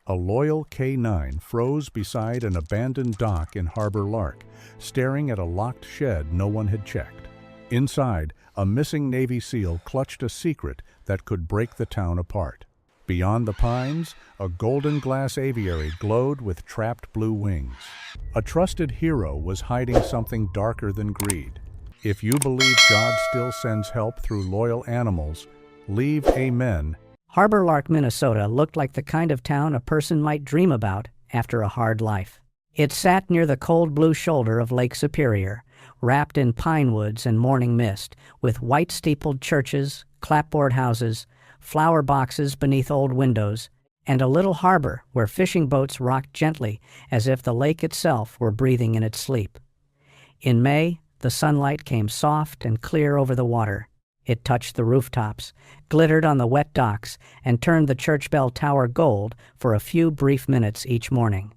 A loyal K-9 froze beside an abandoned dock in Harbor Lark, staring at a locked shed no one had checked. Inside, a missing Navy SEAL clutched a secret that could break the town apart. Beyond the pines, a golden glass aviary glowed with trapped blue wings. A trusted hero was hiding something darker than greed. If you believe God still sends help through loyal animals, leave Amen. Harbor Lark, Minnesota looked like the kind of town a person might dream about after a hard life. It sat near the cold blue shoulder of Lake Superior, wrapped in pine woods and morning mist, with white-steepled churches, clapboard houses, flower boxes beneath old windows, and a little harbor where fishing boats rocked gently as if the lake itself were breathing in its sleep. In May, the sunlight came soft and clear over the water. It touched the rooftops, glittered on the wet docks, and turned the church bell tower gold for a few brief minutes each morning.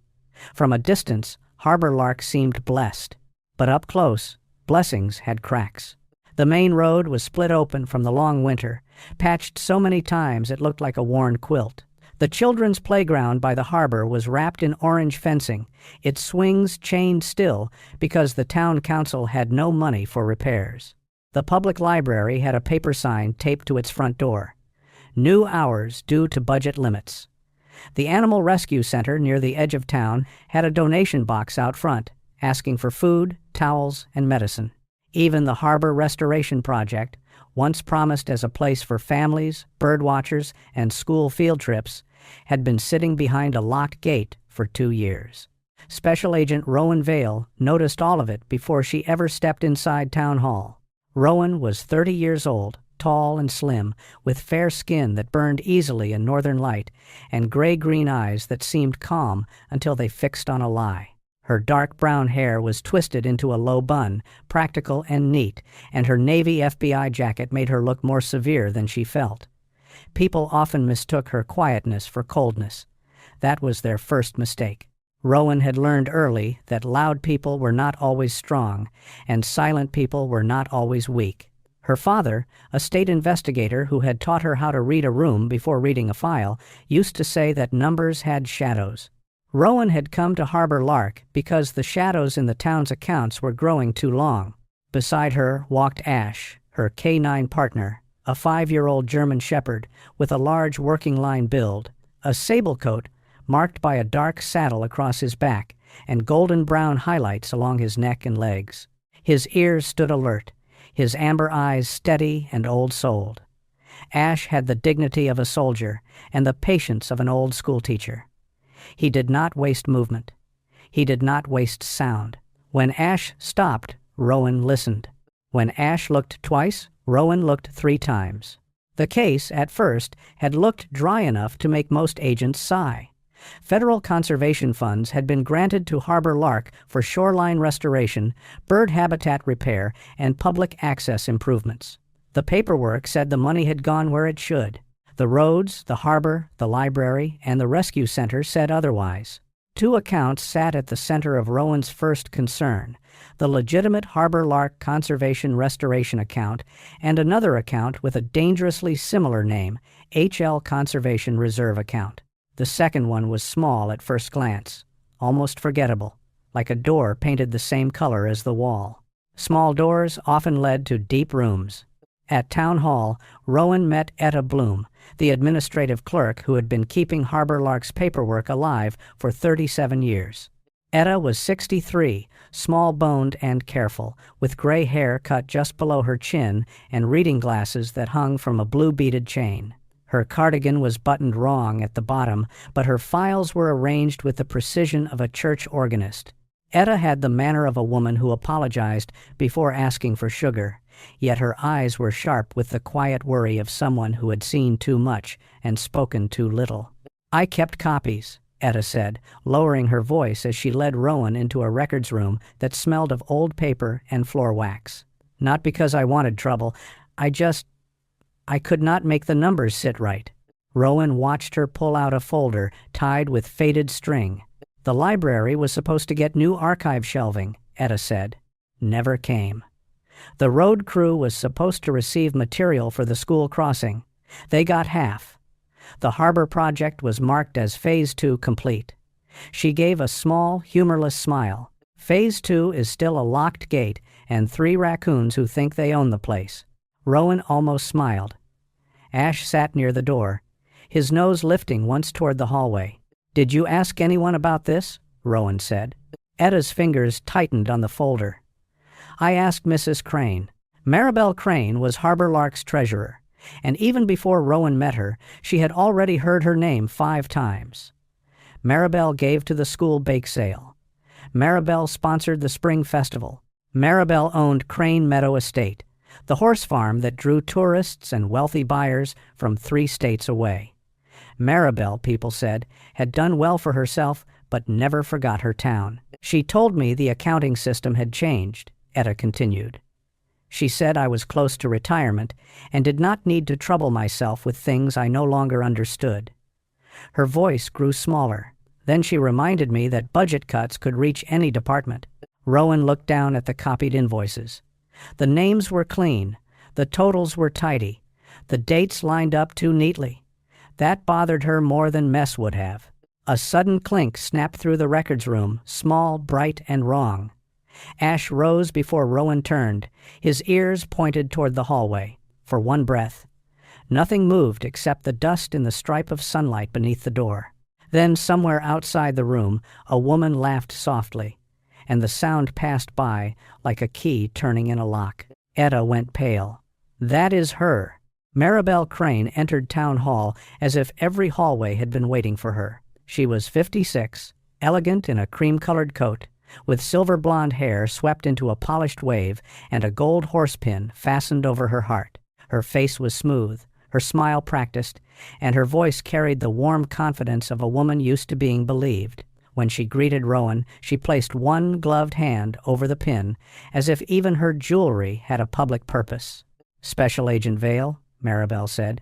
From a distance, Harbor Lark seemed blessed, but up close, blessings had cracks. The main road was split open from the long winter, patched so many times it looked like a worn quilt. The children's playground by the harbor was wrapped in orange fencing, its swings chained still because the town council had no money for repairs. The public library had a paper sign taped to its front door. New hours due to budget limits. The Animal Rescue Center near the edge of town had a donation box out front, asking for food, towels, and medicine. Even the Harbor Restoration Project, once promised as a place for families, birdwatchers, and school field trips, had been sitting behind a locked gate for 2 years. Special Agent Rowan Vale noticed all of it before she ever stepped inside Town Hall. Rowan was 30 years old, tall and slim, with fair skin that burned easily in northern light, and gray-green eyes that seemed calm until they fixed on a lie. Her dark brown hair was twisted into a low bun, practical and neat, and her Navy FBI jacket made her look more severe than she felt. People often mistook her quietness for coldness. That was their first mistake. Rowan had learned early that loud people were not always strong, and silent people were not always weak. Her father, a state investigator who had taught her how to read a room before reading a file, used to say that numbers had shadows. Rowan had come to Harbor Lark because the shadows in the town's accounts were growing too long. Beside her walked Ash, her K-9 partner, a 5-year-old German shepherd with a large working-line build, a sable coat marked by a dark saddle across his back and golden-brown highlights along his neck and legs. His ears stood alert, his amber eyes steady and old-souled. Ash had the dignity of a soldier and the patience of an old schoolteacher. He did not waste movement. He did not waste sound. When Ash stopped, Rowan listened. When Ash looked twice, Rowan looked 3 times. The case, at first, had looked dry enough to make most agents sigh. Federal conservation funds had been granted to Harbor Lark for shoreline restoration, bird habitat repair, and public access improvements. The paperwork said the money had gone where it should. The roads, the harbor, the library, and the rescue center said otherwise. 2 accounts sat at the center of Rowan's first concern: the legitimate Harbor Lark Conservation Restoration account and another account with a dangerously similar name, HL Conservation Reserve account. The second one was small at first glance, almost forgettable, like a door painted the same color as the wall. Small doors often led to deep rooms. At Town Hall, Rowan met Etta Bloom, the administrative clerk who had been keeping Harbor Lark's paperwork alive for 37 years. Etta was 63, small-boned and careful, with gray hair cut just below her chin and reading glasses that hung from a blue beaded chain. Her cardigan was buttoned wrong at the bottom, but her files were arranged with the precision of a church organist. Etta had the manner of a woman who apologized before asking for sugar, yet her eyes were sharp with the quiet worry of someone who had seen too much and spoken too little. "I kept copies," Etta said, lowering her voice as she led Rowan into a records room that smelled of old paper and floor wax. "Not because I wanted trouble. I could not make the numbers sit right." Rowan watched her pull out a folder tied with faded string. "The library was supposed to get new archive shelving," Etta said. Never came. "The road crew was supposed to receive material for the school crossing. They got half. The harbor project was marked as Phase 2 complete. She gave a small, humorless smile. Phase 2 is still a locked gate and 3 raccoons who think they own the place. Rowan almost smiled. Ash sat near the door, his nose lifting once toward the hallway. "Did you ask anyone about this?" Rowan said. Etta's fingers tightened on the folder. "I asked Mrs. Crane." Maribel Crane was Harbor Lark's treasurer, and even before Rowan met her, she had already heard her name 5 times. Maribel gave to the school bake sale. Maribel sponsored the spring festival. Maribel owned Crane Meadow Estate, the horse farm that drew tourists and wealthy buyers from 3 states away. Maribel, people said, had done well for herself but never forgot her town. "She told me the accounting system had changed," Etta continued. "She said I was close to retirement and did not need to trouble myself with things I no longer understood." Her voice grew smaller. Then she reminded me that budget cuts could reach any department. Rowan looked down at the copied invoices. The names were clean. The totals were tidy. The dates lined up too neatly. That bothered her more than mess would have. A sudden clink snapped through the records room, small, bright, and wrong. Ash rose before Rowan turned, his ears pointed toward the hallway. For one breath. Nothing moved except the dust in the stripe of sunlight beneath the door. Then, somewhere outside the room, a woman laughed softly, and the sound passed by like a key turning in a lock. Etta went pale. "That is her." Maribel Crane entered Town Hall as if every hallway had been waiting for her. She was 56, elegant in a cream-colored coat, with silver blonde hair swept into a polished wave and a gold horsepin fastened over her heart. Her face was smooth, her smile practiced, and her voice carried the warm confidence of a woman used to being believed. When she greeted Rowan, she placed one gloved hand over the pin, as if even her jewelry had a public purpose. "Special Agent Vale," Maribel said,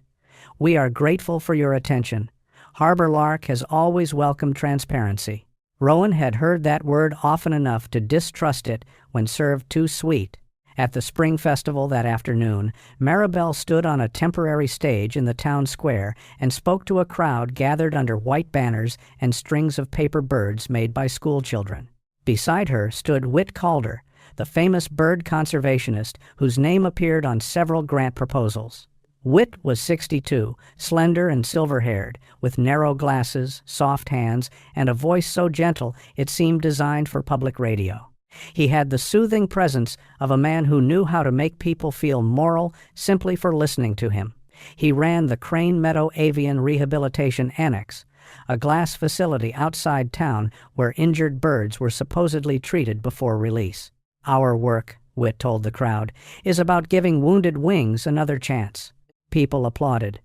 "we are grateful for your attention. Harbor Lark has always welcomed transparency." Rowan had heard that word often enough to distrust it when served too sweet. At the spring festival that afternoon, Maribel stood on a temporary stage in the town square and spoke to a crowd gathered under white banners and strings of paper birds made by schoolchildren. Beside her stood Whit Calder, the famous bird conservationist whose name appeared on several grant proposals. Whit was 62, slender and silver-haired, with narrow glasses, soft hands, and a voice so gentle it seemed designed for public radio. He had the soothing presence of a man who knew how to make people feel moral simply for listening to him. He ran the Crane Meadow Avian Rehabilitation Annex, a glass facility outside town where injured birds were supposedly treated before release. "Our work," Whit told the crowd, "is about giving wounded wings another chance." People applauded.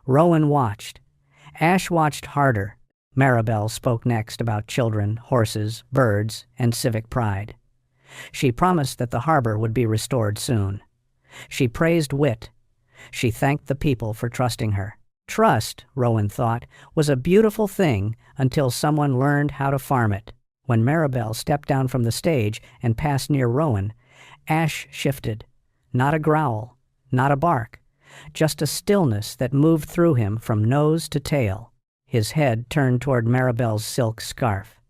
Rowan watched. Ash watched harder. Maribel spoke next about children, horses, birds, and civic pride. She promised that the harbor would be restored soon. She praised Whit. She thanked the people for trusting her. Trust, Rowan thought, was a beautiful thing until someone learned how to farm it. When Maribel stepped down from the stage and passed near Rowan, Ash shifted. Not a growl, not a bark, just a stillness that moved through him from nose to tail. His head turned toward Maribel's silk scarf.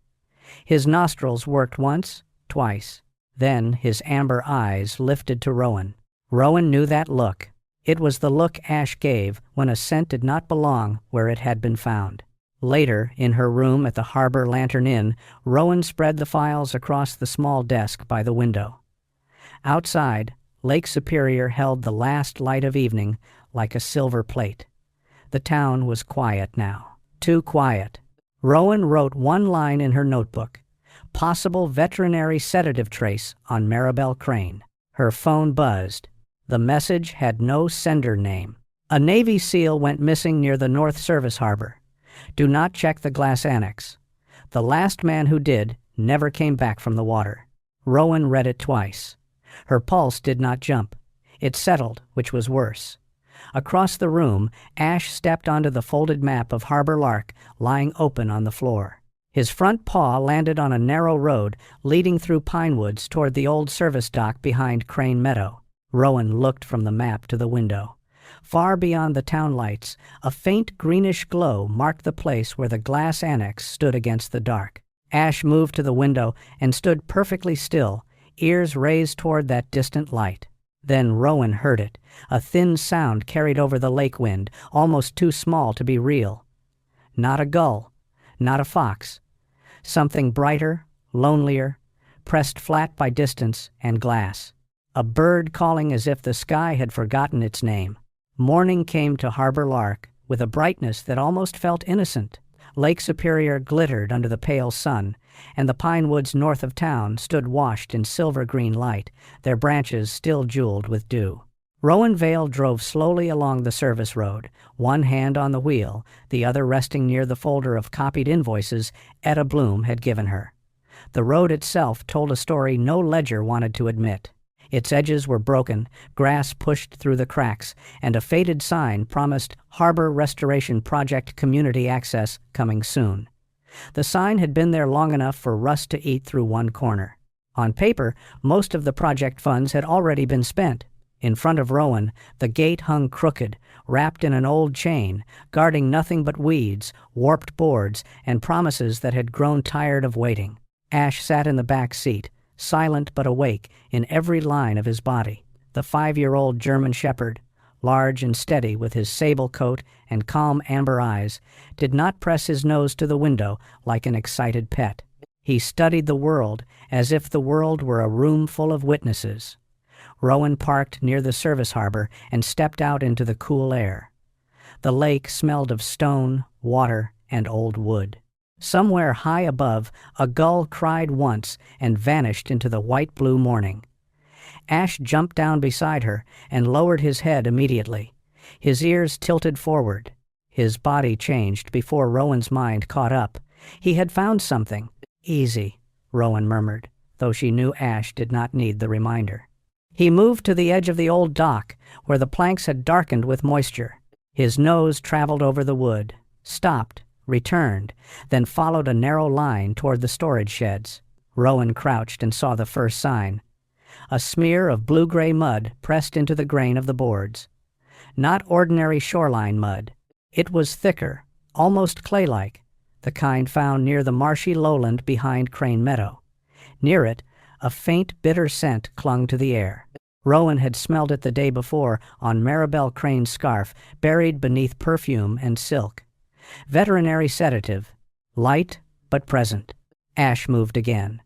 His nostrils worked once, twice. Then his amber eyes lifted to Rowan. Rowan knew that look. It was the look Ash gave when a scent did not belong where it had been found. Later, in her room at the Harbor Lantern Inn, Rowan spread the files across the small desk by the window. Outside, Lake Superior held the last light of evening like a silver plate. The town was quiet now. Too quiet. Rowan wrote one line in her notebook. Possible veterinary sedative trace on Maribel Crane. Her phone buzzed. The message had no sender name. A Navy SEAL went missing near the North Service Harbor. Do not check the glass annex. The last man who did never came back from the water. Rowan read it twice. Her pulse did not jump. It settled, which was worse. Across the room, Ash stepped onto the folded map of Harbor Lark lying open on the floor. His front paw landed on a narrow road leading through pine woods toward the old service dock behind Crane Meadow. Rowan looked from the map to the window. Far beyond the town lights, a faint greenish glow marked the place where the glass annex stood against the dark. Ash moved to the window and stood perfectly still, ears raised toward that distant light. Then Rowan heard it, a thin sound carried over the lake wind, almost too small to be real. Not a gull, not a fox. Something brighter, lonelier, pressed flat by distance and glass. A bird calling as if the sky had forgotten its name. Morning came to Harbor Lark with a brightness that almost felt innocent. Lake Superior glittered under the pale sun, and the pine woods north of town stood washed in silver-green light, their branches still jeweled with dew. Rowan Vale drove slowly along the service road, one hand on the wheel, the other resting near the folder of copied invoices Etta Bloom had given her. The road itself told a story no ledger wanted to admit. Its edges were broken, grass pushed through the cracks, and a faded sign promised Harbor Restoration Project community access coming soon. The sign had been there long enough for rust to eat through one corner. On paper, most of the project funds had already been spent. In front of Rowan, the gate hung crooked, wrapped in an old chain, guarding nothing but weeds, warped boards, and promises that had grown tired of waiting. Ash sat in the back seat, silent but awake in every line of his body. The 5-year-old German shepherd, large and steady with his sable coat and calm amber eyes, did not press his nose to the window like an excited pet. He studied the world as if the world were a room full of witnesses. Rowan parked near the service harbor and stepped out into the cool air. The lake smelled of stone, water, and old wood. Somewhere high above, a gull cried once and vanished into the white-blue morning. Ash jumped down beside her and lowered his head immediately. His ears tilted forward. His body changed before Rowan's mind caught up. He had found something. Easy, Rowan murmured, though she knew Ash did not need the reminder. He moved to the edge of the old dock, where the planks had darkened with moisture. His nose traveled over the wood, stopped, returned, then followed a narrow line toward the storage sheds. Rowan crouched and saw the first sign. A smear of blue-gray mud pressed into the grain of the boards. Not ordinary shoreline mud. It was thicker, almost clay-like, the kind found near the marshy lowland behind Crane Meadow. Near it, a faint, bitter scent clung to the air. Rowan had smelled it the day before on Maribel Crane's scarf, buried beneath perfume and silk. Veterinary sedative, light but present. Ash moved again.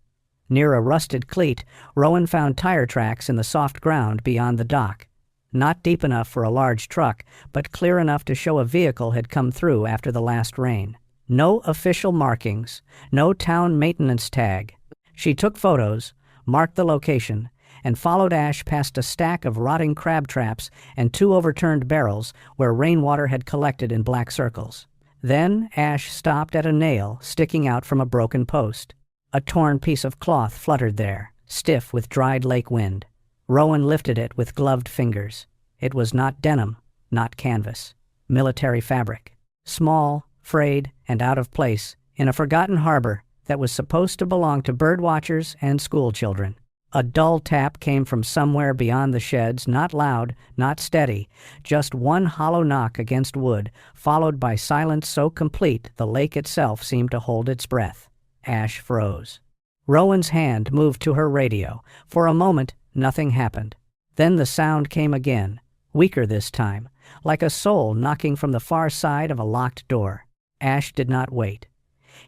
Near a rusted cleat, Rowan found tire tracks in the soft ground beyond the dock. Not deep enough for a large truck, but clear enough to show a vehicle had come through after the last rain. No official markings, no town maintenance tag. She took photos, marked the location, and followed Ash past a stack of rotting crab traps and 2 overturned barrels where rainwater had collected in black circles. Then Ash stopped at a nail sticking out from a broken post. A torn piece of cloth fluttered there, stiff with dried lake wind. Rowan lifted it with gloved fingers. It was not denim, not canvas. Military fabric. Small, frayed, and out of place in a forgotten harbor that was supposed to belong to birdwatchers and schoolchildren. A dull tap came from somewhere beyond the sheds, not loud, not steady, just one hollow knock against wood, followed by silence so complete the lake itself seemed to hold its breath. Ash froze. Rowan's hand moved to her radio. For a moment, nothing happened. Then the sound came again, weaker this time, like a soul knocking from the far side of a locked door. Ash did not wait.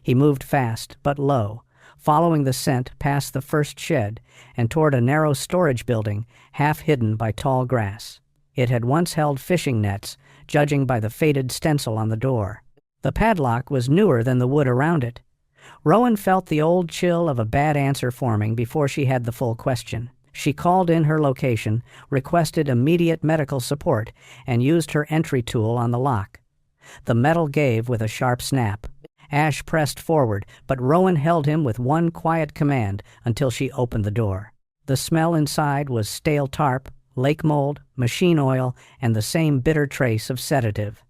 He moved fast, but low, following the scent past the first shed and toward a narrow storage building half hidden by tall grass. It had once held fishing nets, judging by the faded stencil on the door. The padlock was newer than the wood around it. Rowan felt the old chill of a bad answer forming before she had the full question. She called in her location, requested immediate medical support, and used her entry tool on the lock. The metal gave with a sharp snap. Ash pressed forward, but Rowan held him with one quiet command until she opened the door. The smell inside was stale tarp, lake mold, machine oil, and the same bitter trace of sedative.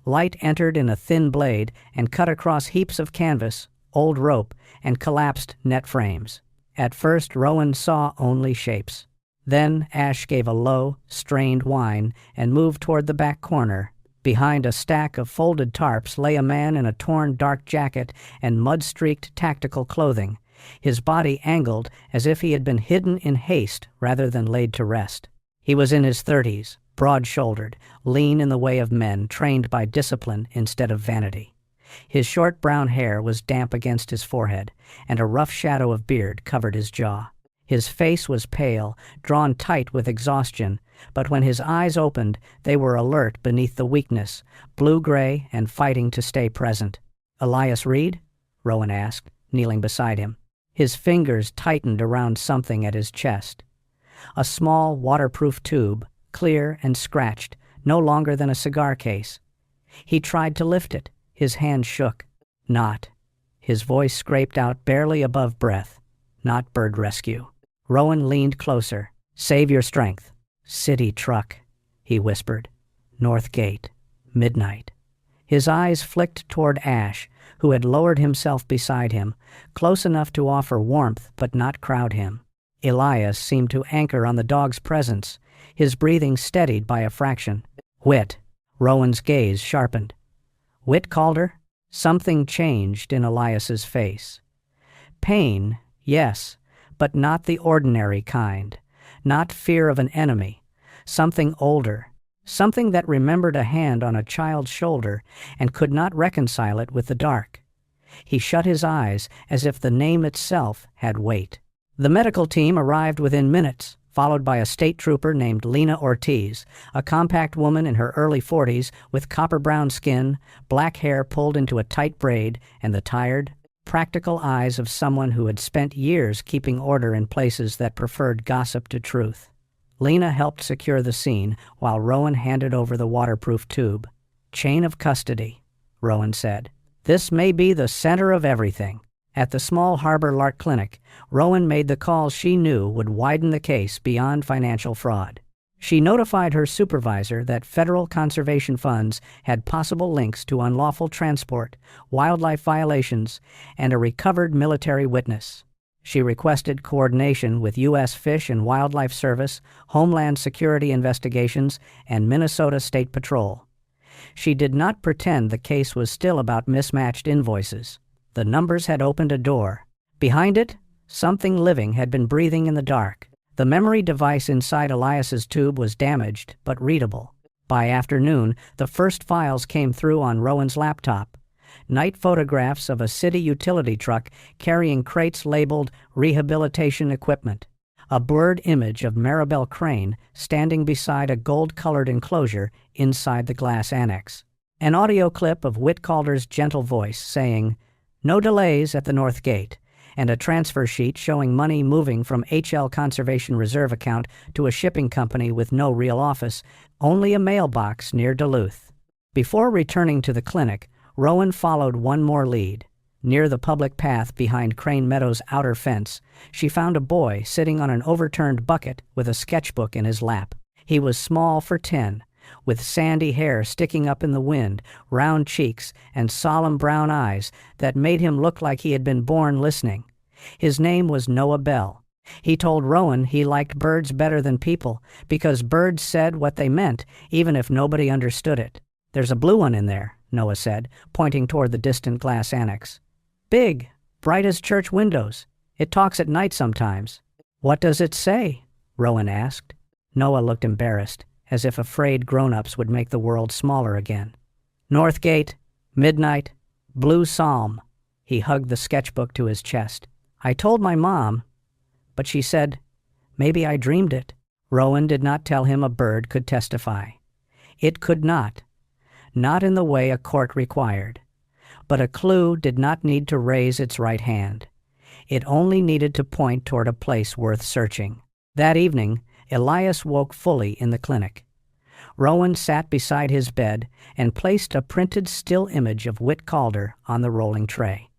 Light entered in a thin blade and cut across heaps of canvas, old rope, and collapsed net frames. At first, Rowan saw only shapes. Then Ash gave a low, strained whine and moved toward the back corner. Behind a stack of folded tarps lay a man in a torn dark jacket and mud-streaked tactical clothing, his body angled as if he had been hidden in haste rather than laid to rest. He was in his 30s, broad-shouldered, lean in the way of men trained by discipline instead of vanity. His short brown hair was damp against his forehead, and a rough shadow of beard covered his jaw. His face was pale, drawn tight with exhaustion, but when his eyes opened, they were alert beneath the weakness, blue-gray and fighting to stay present. "Elias Reed?" Rowan asked, kneeling beside him. His fingers tightened around something at his chest. A small, waterproof tube, clear and scratched, no longer than a cigar case. He tried to lift it. His hand shook. "Not." His voice scraped out barely above breath. "Not bird rescue." Rowan leaned closer. "Save your strength." "City truck," he whispered. "North Gate. Midnight." His eyes flicked toward Ash, who had lowered himself beside him, close enough to offer warmth but not crowd him. Elias seemed to anchor on the dog's presence, his breathing steadied by a fraction. "Whit." Rowan's gaze sharpened. "Whit Calder?" Something changed in Elias's face. Pain, yes, but not the ordinary kind. Not fear of an enemy. Something older. Something that remembered a hand on a child's shoulder and could not reconcile it with the dark. He shut his eyes as if the name itself had weight. The medical team arrived within minutes, followed by a state trooper named Lena Ortiz, a compact woman in her early 40s with copper-brown skin, black hair pulled into a tight braid, and the tired, practical eyes of someone who had spent years keeping order in places that preferred gossip to truth. Lena helped secure the scene while Rowan handed over the waterproof tube. "Chain of custody," Rowan said. "This may be the center of everything." At the small Harbor Lark Clinic, Rowan made the call she knew would widen the case beyond financial fraud. She notified her supervisor that federal conservation funds had possible links to unlawful transport, wildlife violations, and a recovered military witness. She requested coordination with U.S. Fish and Wildlife Service, Homeland Security Investigations, and Minnesota State Patrol. She did not pretend the case was still about mismatched invoices. The numbers had opened a door. Behind it, something living had been breathing in the dark. The memory device inside Elias's tube was damaged, but readable. By afternoon, the first files came through on Rowan's laptop. Night photographs of a city utility truck carrying crates labeled rehabilitation equipment. A blurred image of Maribel Crane standing beside a gold-colored enclosure inside the glass annex. An audio clip of Whit Calder's gentle voice saying, "No delays at the North Gate," and a transfer sheet showing money moving from HL Conservation Reserve account to a shipping company with no real office, only a mailbox near Duluth. Before returning to the clinic, Rowan followed one more lead. Near the public path behind Crane Meadow's outer fence, she found a boy sitting on an overturned bucket with a sketchbook in his lap. He was small for 10, with sandy hair sticking up in the wind, round cheeks, and solemn brown eyes that made him look like he had been born listening. His name was Noah Bell. He told Rowan he liked birds better than people because birds said what they meant, even if nobody understood it. "There's a blue one in there," Noah said, pointing toward the distant glass annex. "Big, bright as church windows. It talks at night sometimes." "What does it say?" Rowan asked. Noah looked embarrassed, as if afraid grown-ups would make the world smaller again. "North Gate, midnight, blue psalm." He hugged the sketchbook to his chest. "I told my mom, but she said, maybe I dreamed it." Rowan did not tell him a bird could testify. It could not. Not in the way a court required. But a clue did not need to raise its right hand. It only needed to point toward a place worth searching. That evening, Elias woke fully in the clinic. Rowan sat beside his bed and placed a printed still image of Whit Calder on the rolling tray.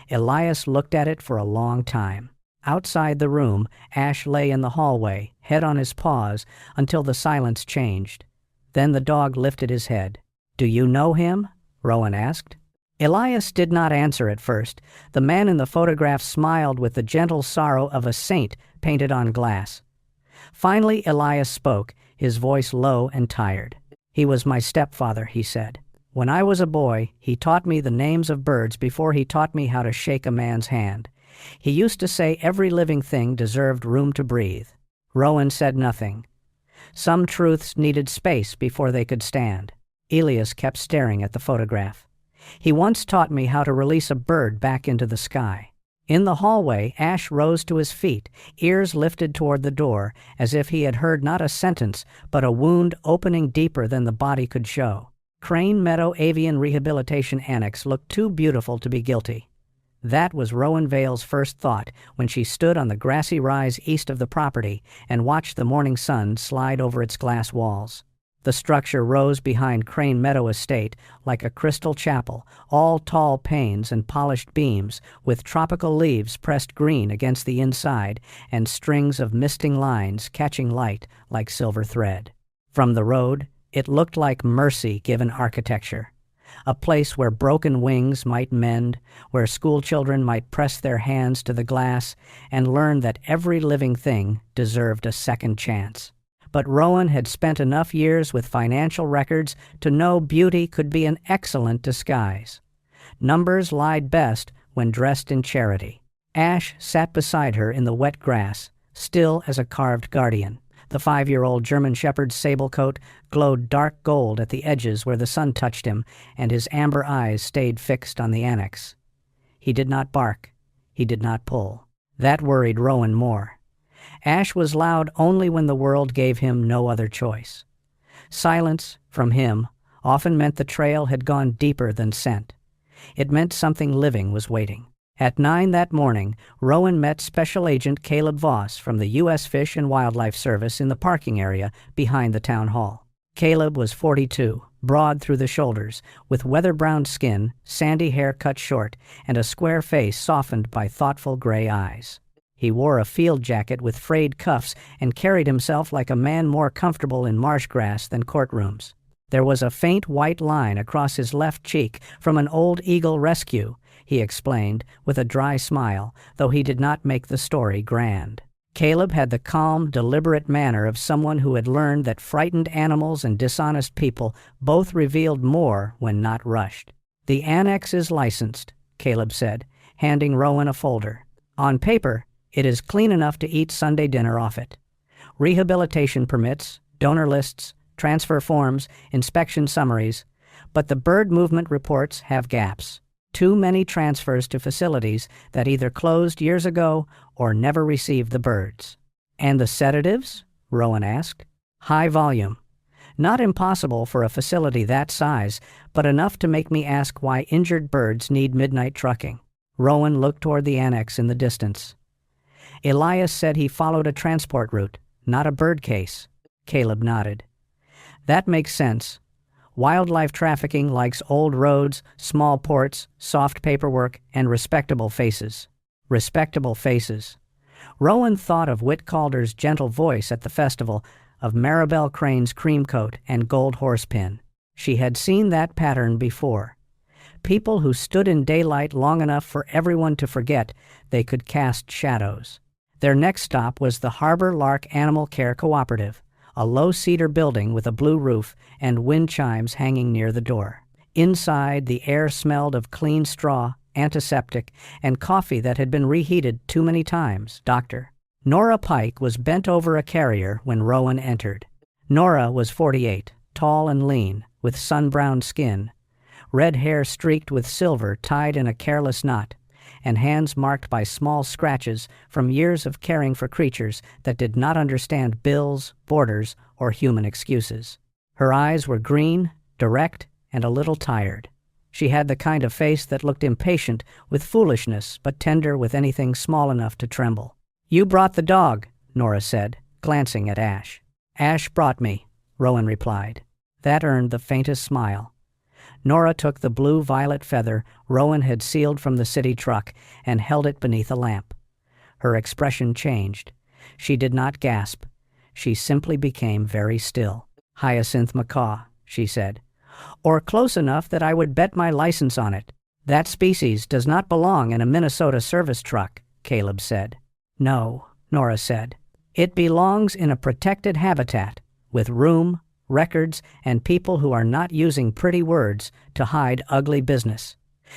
Elias looked at it for a long time. Outside the room, Ash lay in the hallway, head on his paws, until the silence changed. Then the dog lifted his head. "Do you know him?" Rowan asked. Elias did not answer at first. The man in the photograph smiled with the gentle sorrow of a saint painted on glass. Finally, Elias spoke, his voice low and tired. "He was my stepfather," he said. "When I was a boy, he taught me the names of birds before he taught me how to shake a man's hand. He used to say every living thing deserved room to breathe." Rowan said nothing. Some truths needed space before they could stand. Elias kept staring at the photograph. "He once taught me how to release a bird back into the sky." In the hallway, Ash rose to his feet, ears lifted toward the door, as if he had heard not a sentence, but a wound opening deeper than the body could show. Crane Meadow Avian Rehabilitation Annex looked too beautiful to be guilty. That was Rowan Vale's first thought when she stood on the grassy rise east of the property and watched the morning sun slide over its glass walls. The structure rose behind Crane Meadow Estate like a crystal chapel, all tall panes and polished beams, with tropical leaves pressed green against the inside and strings of misting lines catching light like silver thread. From the road, it looked like mercy-given architecture. A place where broken wings might mend, where schoolchildren might press their hands to the glass and learn that every living thing deserved a second chance. But Rowan had spent enough years with financial records to know beauty could be an excellent disguise. Numbers lied best when dressed in charity. Ash sat beside her in the wet grass, still as a carved guardian. The 5-year-old German Shepherd's sable coat glowed dark gold at the edges where the sun touched him, and his amber eyes stayed fixed on the annex. He did not bark. He did not pull. That worried Rowan more. Ash was loud only when the world gave him no other choice. Silence, from him, often meant the trail had gone deeper than scent. It meant something living was waiting. At 9 that morning, Rowan met Special Agent Caleb Voss from the U.S. Fish and Wildlife Service in the parking area behind the town hall. Caleb was 42, broad through the shoulders, with weather-browned skin, sandy hair cut short, and a square face softened by thoughtful gray eyes. He wore a field jacket with frayed cuffs and carried himself like a man more comfortable in marsh grass than courtrooms. There was a faint white line across his left cheek from an old eagle rescue, he explained, with a dry smile, though he did not make the story grand. Caleb had the calm, deliberate manner of someone who had learned that frightened animals and dishonest people both revealed more when not rushed. "The annex is licensed," Caleb said, handing Rowan a folder. "On paper, it is clean enough to eat Sunday dinner off it. Rehabilitation permits, donor lists, transfer forms, inspection summaries, but the bird movement reports have gaps. Too many transfers to facilities that either closed years ago or never received the birds." "And the sedatives?" Rowan asked. "High volume. Not impossible for a facility that size, but enough to make me ask why injured birds need midnight trucking." Rowan looked toward the annex in the distance. "Elias said he followed a transport route, not a bird case." Caleb nodded. "That makes sense. Wildlife trafficking likes old roads, small ports, soft paperwork, and respectable faces." Respectable faces. Rowan thought of Whit Calder's gentle voice at the festival, of Maribel Crane's cream coat and gold horse pin. She had seen that pattern before. People who stood in daylight long enough for everyone to forget they could cast shadows. Their next stop was the Harbor Lark Animal Care Cooperative, a low cedar building with a blue roof and wind chimes hanging near the door. Inside, the air smelled of clean straw, antiseptic, and coffee that had been reheated too many times, Doctor. Nora Pike was bent over a carrier when Rowan entered. Nora was 48, tall and lean, with sun-browned skin, red hair streaked with silver tied in a careless knot, and hands marked by small scratches from years of caring for creatures that did not understand bills, borders, or human excuses. Her eyes were green, direct, and a little tired. She had the kind of face that looked impatient with foolishness but tender with anything small enough to tremble. "You brought the dog," Nora said, glancing at Ash. "Ash brought me," Rowan replied. That earned the faintest smile. Nora took the blue-violet feather Rowan had sealed from the city truck and held it beneath a lamp. Her expression changed. She did not gasp. She simply became very still. "Hyacinth macaw," she said. "Or close enough that I would bet my license on it." "That species does not belong in a Minnesota service truck," Caleb said. "No," Nora said. It belongs in a protected habitat, with room, records, and people who are not using pretty words to hide ugly business.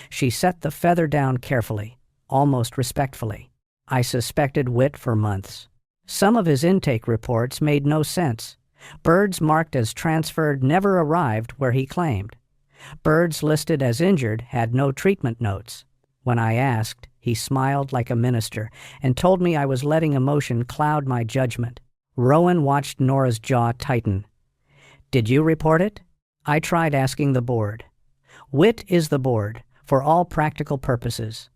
She set the feather down carefully, almost respectfully. I suspected Whit for months. Some of his intake reports made no sense. Birds marked as transferred never arrived where he claimed. Birds listed as injured had no treatment notes. When I asked, he smiled like a minister and told me I was letting emotion cloud my judgment. Rowan watched Nora's jaw tighten. "Did you report it?" I tried asking the board. Whit is the board, for all practical purposes.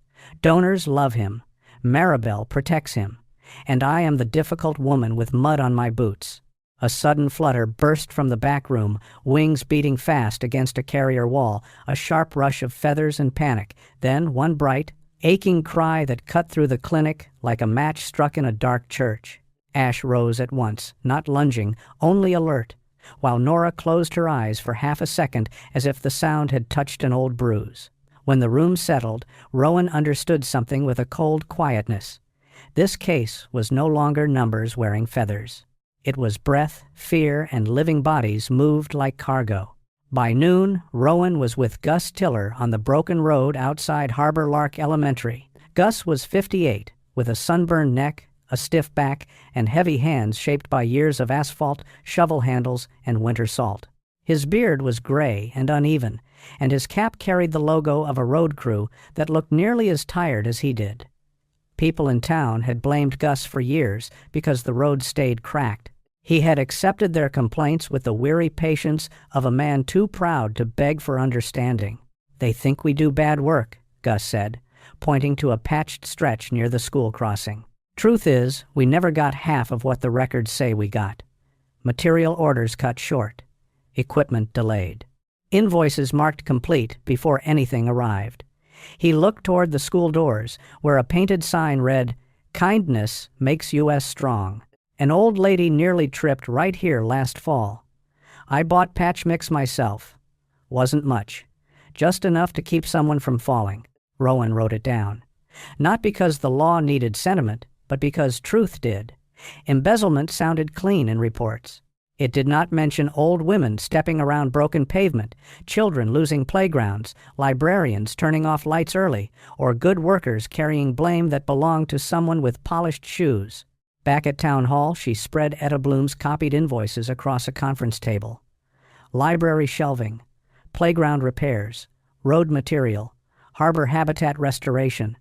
Donors love him. Maribel protects him. And I am the difficult woman with mud on my boots. A sudden flutter burst from the back room, wings beating fast against a carrier wall, a sharp rush of feathers and panic, then one bright, aching cry that cut through the clinic like a match struck in a dark church. Ash rose at once, not lunging, only alert, while Nora closed her eyes for half a second as if the sound had touched an old bruise. When the room settled, Rowan understood something with a cold quietness. This case was no longer numbers wearing feathers. It was breath, fear, and living bodies moved like cargo. By noon, Rowan was with Gus Tiller on the broken road outside Harbor Lark Elementary. Gus was 58, with a sunburned neck, a stiff back, and heavy hands shaped by years of asphalt, shovel handles, and winter salt. His beard was gray and uneven, and his cap carried the logo of a road crew that looked nearly as tired as he did. People in town had blamed Gus for years because the road stayed cracked. He had accepted their complaints with the weary patience of a man too proud to beg for understanding. "They think we do bad work," Gus said, pointing to a patched stretch near the school crossing. "Truth is, we never got half of what the records say we got. Material orders cut short. Equipment delayed. Invoices marked complete before anything arrived." He looked toward the school doors, where a painted sign read, "Kindness makes U.S. strong." An old lady nearly tripped right here last fall. I bought patch mix myself. Wasn't much. Just enough to keep someone from falling. Rowan wrote it down. Not because the law needed sentiment, but because truth did. Embezzlement sounded clean in reports. It did not mention old women stepping around broken pavement, children losing playgrounds, librarians turning off lights early, or good workers carrying blame that belonged to someone with polished shoes. Back at Town Hall, she spread Etta Bloom's copied invoices across a conference table. Library shelving, playground repairs, road material, harbor habitat restoration,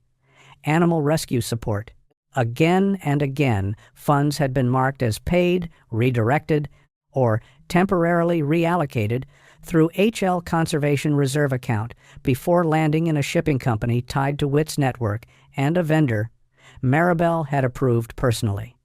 animal rescue support. Again and again, funds had been marked as paid, redirected, or temporarily reallocated through HL Conservation Reserve account before landing in a shipping company tied to Whit's network and a vendor Maribel had approved personally.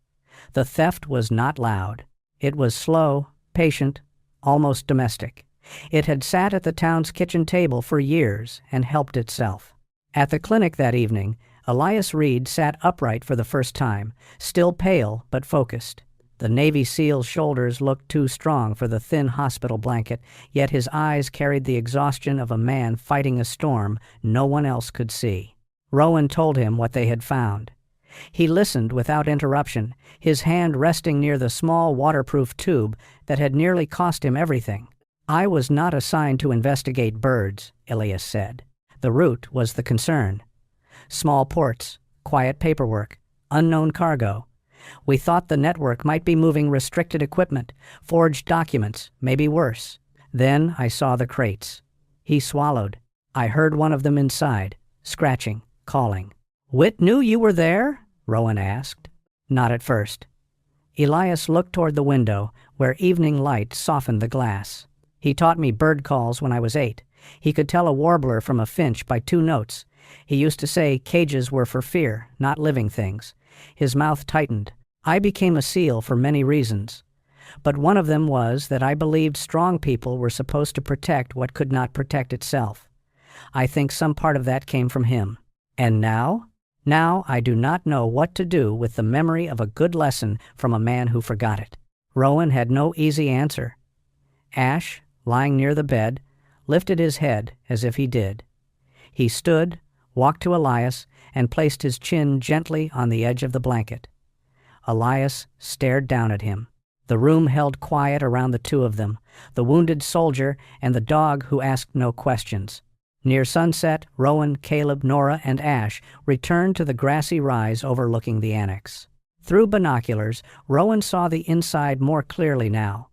The theft was not loud. It was slow, patient, almost domestic. It had sat at the town's kitchen table for years and helped itself. At the clinic that evening, Elias Reed sat upright for the first time, still pale but focused. The Navy SEAL's shoulders looked too strong for the thin hospital blanket, yet his eyes carried the exhaustion of a man fighting a storm no one else could see. Rowan told him what they had found. He listened without interruption, his hand resting near the small waterproof tube that had nearly cost him everything. "I was not assigned to investigate birds," Elias said. "The route was the concern. Small ports, quiet paperwork, unknown cargo. We thought the network might be moving restricted equipment, forged documents, maybe worse. Then I saw the crates." He swallowed. "I heard one of them inside, scratching, calling." "Whit knew you were there?" Rowan asked. "Not at first." Elias looked toward the window, where evening light softened the glass. "He taught me bird calls when I was 8. He could tell a warbler from a finch by 2 notes. He used to say cages were for fear, not living things." His mouth tightened. "I became a SEAL for many reasons. But one of them was that I believed strong people were supposed to protect what could not protect itself. I think some part of that came from him. And now? Now I do not know what to do with the memory of a good lesson from a man who forgot it." Rowan had no easy answer. Ash, lying near the bed, lifted his head as if he did. He stood, walked to Elias, and placed his chin gently on the edge of the blanket. Elias stared down at him. The room held quiet around the two of them, the wounded soldier and the dog who asked no questions. Near sunset, Rowan, Caleb, Nora, and Ash returned to the grassy rise overlooking the annex. Through binoculars, Rowan saw the inside more clearly now.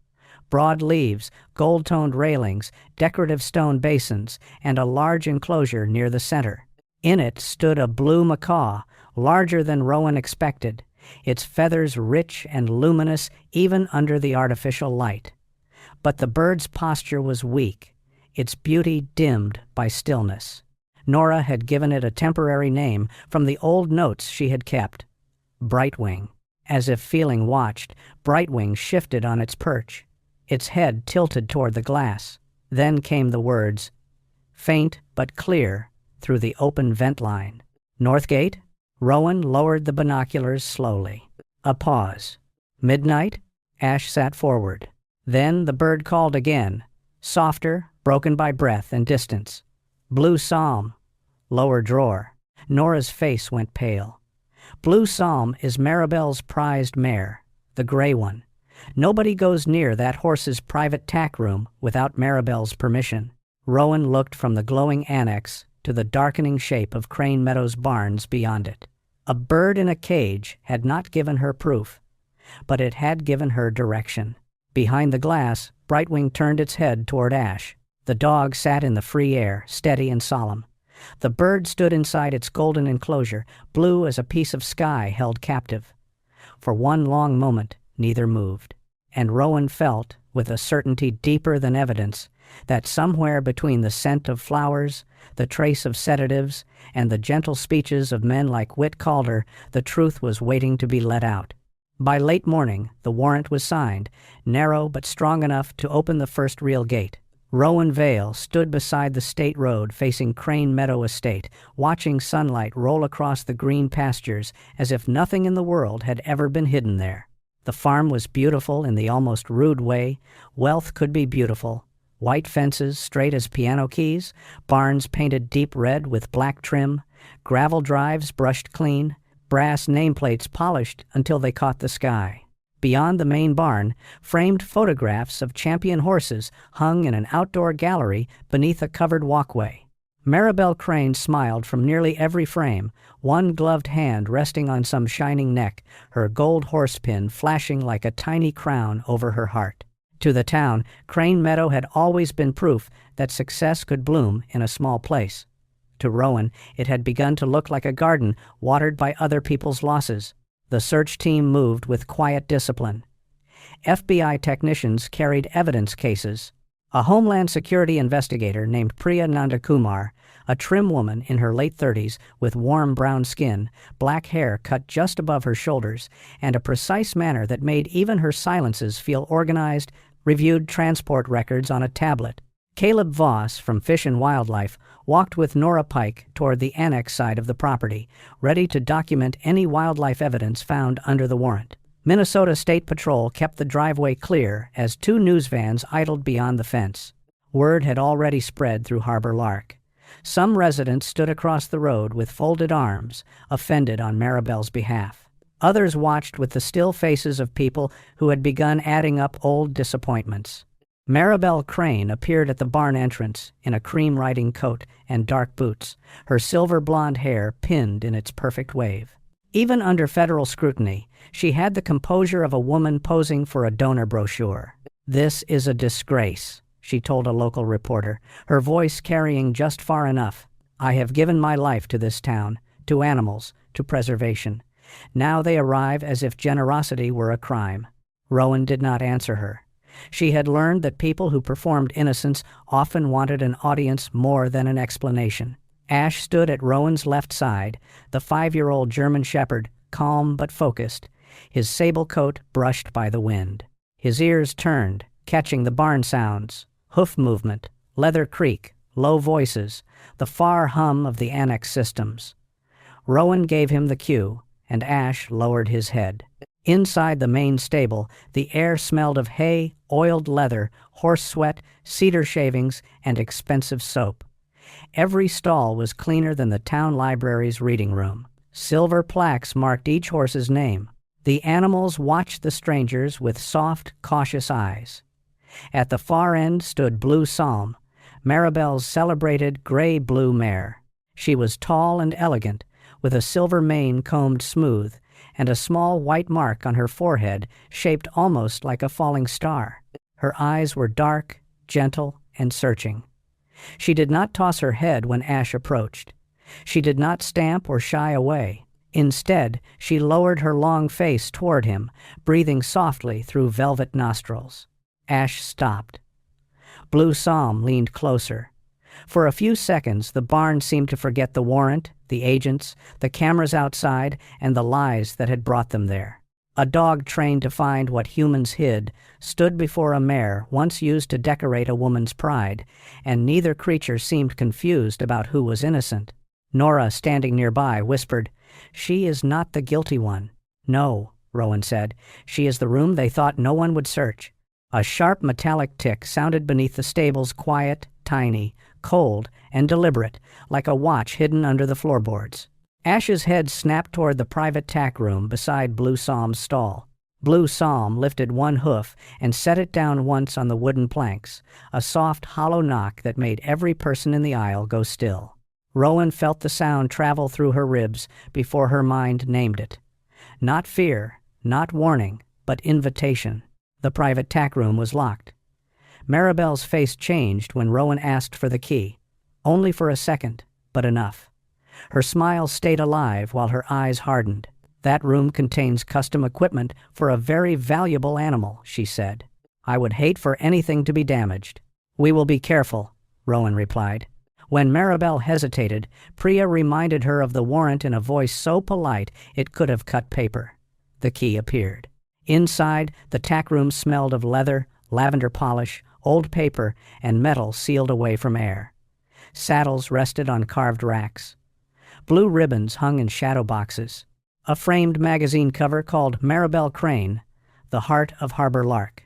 Broad leaves, gold-toned railings, decorative stone basins, and a large enclosure near the center. In it stood a blue macaw, larger than Rowan expected, its feathers rich and luminous even under the artificial light. But the bird's posture was weak, its beauty dimmed by stillness. Nora had given it a temporary name from the old notes she had kept. Brightwing. As if feeling watched, Brightwing shifted on its perch, its head tilted toward the glass. Then came the words, faint but clear, through the open vent line. Northgate? Rowan lowered the binoculars slowly. A pause. Midnight? Ash sat forward. Then the bird called again, softer, broken by breath and distance. Blue Psalm. Lower drawer. Nora's face went pale. Blue Psalm is Maribel's prized mare, the gray one. Nobody goes near that horse's private tack room without Maribel's permission. Rowan looked from the glowing annex to the darkening shape of Crane Meadow's barns beyond it. A bird in a cage had not given her proof, but it had given her direction. Behind the glass, Brightwing turned its head toward Ash. The dog sat in the free air, steady and solemn. The bird stood inside its golden enclosure, blue as a piece of sky held captive. For one long moment, neither moved, and Rowan felt, with a certainty deeper than evidence, that somewhere between the scent of flowers, the trace of sedatives, and the gentle speeches of men like Whit Calder, the truth was waiting to be let out. By late morning, the warrant was signed, narrow but strong enough to open the first real gate. Rowan Vale stood beside the state road facing Crane Meadow Estate, watching sunlight roll across the green pastures as if nothing in the world had ever been hidden there. The farm was beautiful in the almost rude way wealth could be beautiful. White fences straight as piano keys, barns painted deep red with black trim, gravel drives brushed clean, brass nameplates polished until they caught the sky. Beyond the main barn, framed photographs of champion horses hung in an outdoor gallery beneath a covered walkway. Maribel Crane smiled from nearly every frame, one gloved hand resting on some shining neck, her gold horsepin flashing like a tiny crown over her heart. To the town, Crane Meadow had always been proof that success could bloom in a small place. To Rowan, it had begun to look like a garden watered by other people's losses. The search team moved with quiet discipline. FBI technicians carried evidence cases. A Homeland Security investigator named Priya Nandakumar, a trim woman in her late 30s with warm brown skin, black hair cut just above her shoulders, and a precise manner that made even her silences feel organized, reviewed transport records on a tablet. Caleb Voss from Fish and Wildlife walked with Nora Pike toward the annex side of the property, ready to document any wildlife evidence found under the warrant. Minnesota State Patrol kept the driveway clear as two news vans idled beyond the fence. Word had already spread through Harbor Lark. Some residents stood across the road with folded arms, offended on Maribel's behalf. Others watched with the still faces of people who had begun adding up old disappointments. Maribel Crane appeared at the barn entrance in a cream riding coat and dark boots, her silver blonde hair pinned in its perfect wave. Even under federal scrutiny, she had the composure of a woman posing for a donor brochure. "This is a disgrace," she told a local reporter, her voice carrying just far enough. "I have given my life to this town, to animals, to preservation. Now they arrive as if generosity were a crime." Rowan did not answer her. She had learned that people who performed innocence often wanted an audience more than an explanation. Ash stood at Rowan's left side, the 5-year-old German shepherd, calm but focused, his sable coat brushed by the wind. His ears turned, catching the barn sounds, hoof movement, leather creak, low voices, the far hum of the annex systems. Rowan gave him the cue, and Ash lowered his head. Inside the main stable, the air smelled of hay, oiled leather, horse sweat, cedar shavings, and expensive soap. Every stall was cleaner than the town library's reading room. Silver plaques marked each horse's name. The animals watched the strangers with soft, cautious eyes. At the far end stood Blue Psalm, Maribel's celebrated gray-blue mare. She was tall and elegant, with a silver mane combed smooth, and a small white mark on her forehead shaped almost like a falling star. Her eyes were dark, gentle, and searching. She did not toss her head when Ash approached. She did not stamp or shy away. Instead, she lowered her long face toward him, breathing softly through velvet nostrils. Ash stopped. Blue Psalm leaned closer. For a few seconds, the barn seemed to forget the warrant, the agents, the cameras outside, and the lies that had brought them there. A dog trained to find what humans hid stood before a mare once used to decorate a woman's pride, and neither creature seemed confused about who was innocent. Nora, standing nearby, whispered, "She is not the guilty one." "No," Rowan said. "She is the room they thought no one would search." A sharp metallic tick sounded beneath the stable's quiet, tiny, cold, and deliberate, like a watch hidden under the floorboards. Ash's head snapped toward the private tack room beside Blue Psalm's stall. Blue Psalm lifted one hoof and set it down once on the wooden planks, a soft, hollow knock that made every person in the aisle go still. Rowan felt the sound travel through her ribs before her mind named it. Not fear, not warning, but invitation. The private tack room was locked. Maribel's face changed when Rowan asked for the key. Only for a second, but enough. Her smile stayed alive while her eyes hardened. "That room contains custom equipment for a very valuable animal," she said. "I would hate for anything to be damaged." "We will be careful," Rowan replied. When Maribel hesitated, Priya reminded her of the warrant in a voice so polite it could have cut paper. The key appeared. Inside, the tack room smelled of leather, lavender polish, old paper, and metal sealed away from air. Saddles rested on carved racks. Blue ribbons hung in shadow boxes. A framed magazine cover called Maribel Crane, the Heart of Harbor Lark.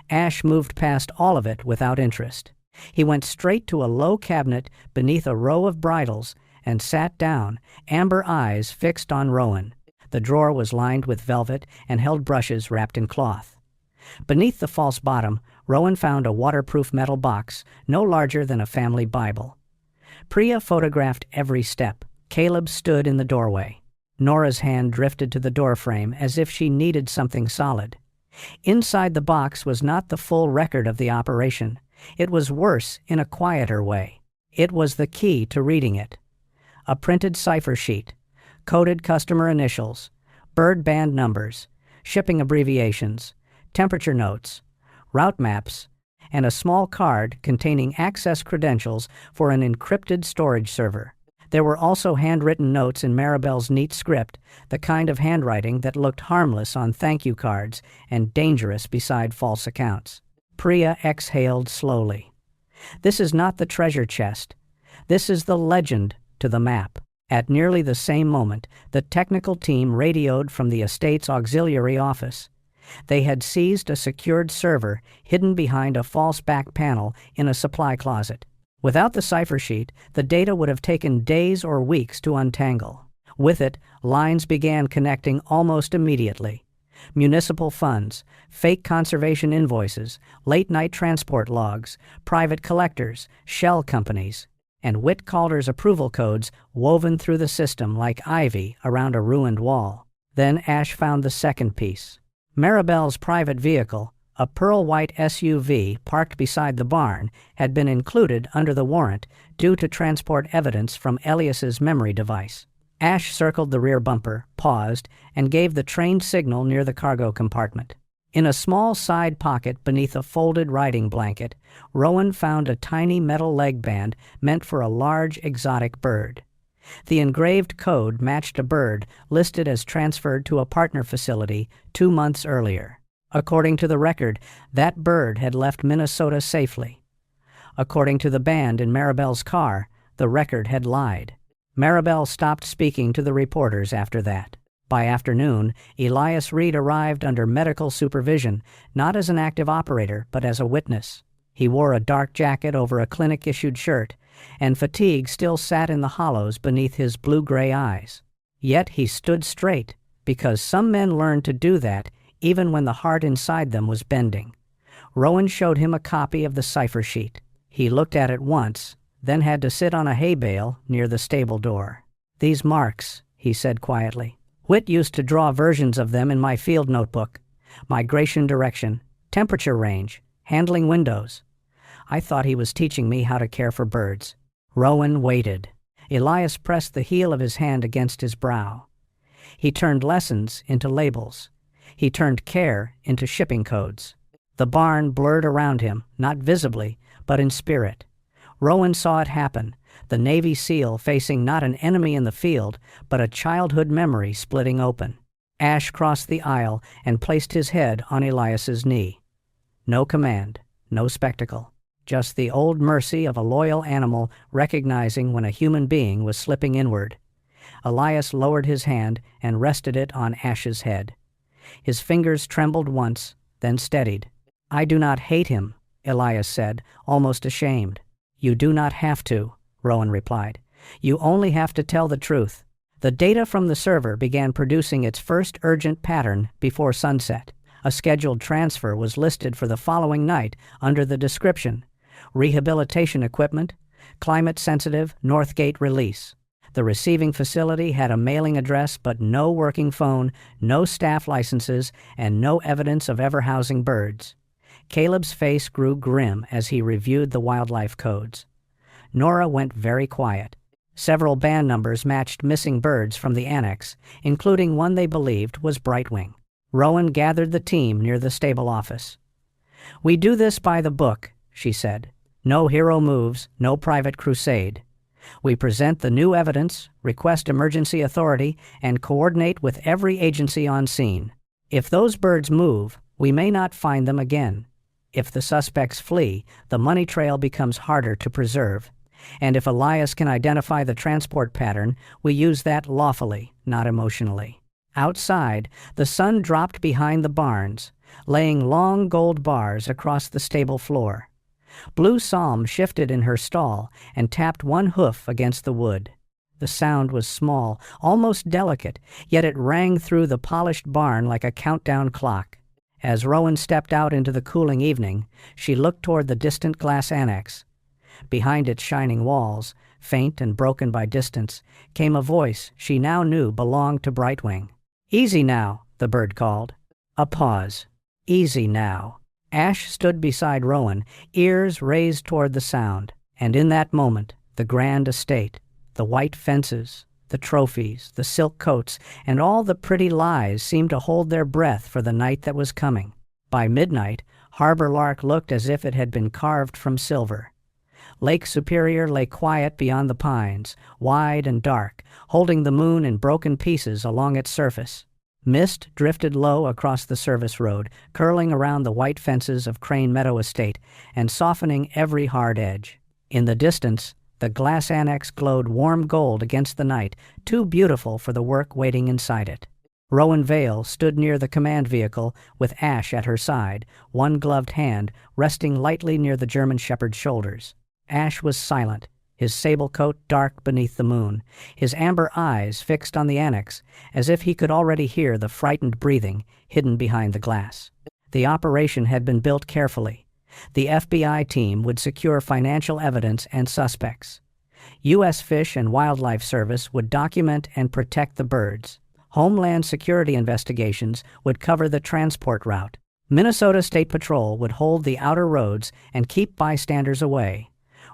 Ash moved past all of it without interest. He went straight to a low cabinet beneath a row of bridles and sat down, amber eyes fixed on Rowan. The drawer was lined with velvet and held brushes wrapped in cloth. Beneath the false bottom, Rowan found a waterproof metal box no larger than a family Bible. Priya photographed every step. Caleb stood in the doorway. Nora's hand drifted to the doorframe as if she needed something solid. Inside the box was not the full record of the operation. It was worse in a quieter way. It was the key to reading it. A printed cipher sheet, coded customer initials, bird band numbers, shipping abbreviations, temperature notes, route maps, and a small card containing access credentials for an encrypted storage server. There were also handwritten notes in Maribel's neat script, the kind of handwriting that looked harmless on thank you cards and dangerous beside false accounts. Priya exhaled slowly. "This is not the treasure chest. This is the legend to the map." At nearly the same moment, the technical team radioed from the estate's auxiliary office. They had seized a secured server hidden behind a false back panel in a supply closet. Without the cipher sheet, the data would have taken days or weeks to untangle. With it, lines began connecting almost immediately. Municipal funds, fake conservation invoices, late-night transport logs, private collectors, shell companies, and Whit Calder's approval codes woven through the system like ivy around a ruined wall. Then Ash found the second piece. Maribel's private vehicle, a pearl-white SUV parked beside the barn, had been included under the warrant due to transport evidence from Elias's memory device. Ash circled the rear bumper, paused, and gave the trained signal near the cargo compartment. In a small side pocket beneath a folded riding blanket, Rowan found a tiny metal leg band meant for a large exotic bird. The engraved code matched a bird listed as transferred to a partner facility 2 months earlier. According to the record, that bird had left Minnesota safely. According to the band in Maribel's car, the record had lied. Maribel stopped speaking to the reporters after that. By afternoon, Elias Reed arrived under medical supervision, not as an active operator, but as a witness. He wore a dark jacket over a clinic-issued shirt, and fatigue still sat in the hollows beneath his blue-gray eyes. Yet he stood straight, because some men learned to do that even when the heart inside them was bending. Rowan showed him a copy of the cipher sheet. He looked at it once, then had to sit on a hay bale near the stable door. "These marks," he said quietly. "Whit used to draw versions of them in my field notebook. Migration direction, temperature range, handling windows. I thought he was teaching me how to care for birds." Rowan waited. Elias pressed the heel of his hand against his brow. He turned lessons into labels. He turned care into shipping codes. The barn blurred around him, not visibly, but in spirit. Rowan saw it happen, the Navy SEAL facing not an enemy in the field, but a childhood memory splitting open. Ash crossed the aisle and placed his head on Elias's knee. No command, no spectacle, just the old mercy of a loyal animal recognizing when a human being was slipping inward. Elias lowered his hand and rested it on Ash's head. His fingers trembled once, then steadied. "I do not hate him," Elias said, almost ashamed. "You do not have to," Rowan replied. "You only have to tell the truth." The data from the server began producing its first urgent pattern before sunset. A scheduled transfer was listed for the following night under the description: rehabilitation equipment, climate-sensitive Northgate release. The receiving facility had a mailing address but no working phone, no staff licenses, and no evidence of ever housing birds. Caleb's face grew grim as he reviewed the wildlife codes. Nora went very quiet. Several band numbers matched missing birds from the annex, including one they believed was Brightwing. Rowan gathered the team near the stable office. "We do this by the book," she said. "No hero moves, no private crusade. We present the new evidence, request emergency authority, and coordinate with every agency on scene. If those birds move, we may not find them again. If the suspects flee, the money trail becomes harder to preserve. And if Elias can identify the transport pattern, we use that lawfully, not emotionally." Outside, the sun dropped behind the barns, laying long gold bars across the stable floor. Blue Psalm shifted in her stall and tapped one hoof against the wood. The sound was small, almost delicate, yet it rang through the polished barn like a countdown clock. As Rowan stepped out into the cooling evening, she looked toward the distant glass annex. Behind its shining walls, faint and broken by distance, came a voice she now knew belonged to Brightwing. "Easy now," the bird called. A pause. "Easy now." Ash stood beside Rowan, ears raised toward the sound, and in that moment, the grand estate, the white fences, the trophies, the silk coats, and all the pretty lies seemed to hold their breath for the night that was coming. By midnight, Harbor Lark looked as if it had been carved from silver. Lake Superior lay quiet beyond the pines, wide and dark, holding the moon in broken pieces along its surface. Mist drifted low across the service road, curling around the white fences of Crane Meadow estate and softening every hard edge. In the distance, the glass annex glowed warm gold against the night, too beautiful for the work waiting inside it. Rowan Vale stood near the command vehicle with Ash at her side, one gloved hand resting lightly near the German shepherd's shoulders. Ash was silent, his sable coat dark beneath the moon, his amber eyes fixed on the annex, as if he could already hear the frightened breathing hidden behind the glass. The operation had been built carefully. The FBI team would secure financial evidence and suspects. U.S. Fish and Wildlife Service would document and protect the birds. Homeland Security investigations would cover the transport route. Minnesota State Patrol would hold the outer roads and keep bystanders away.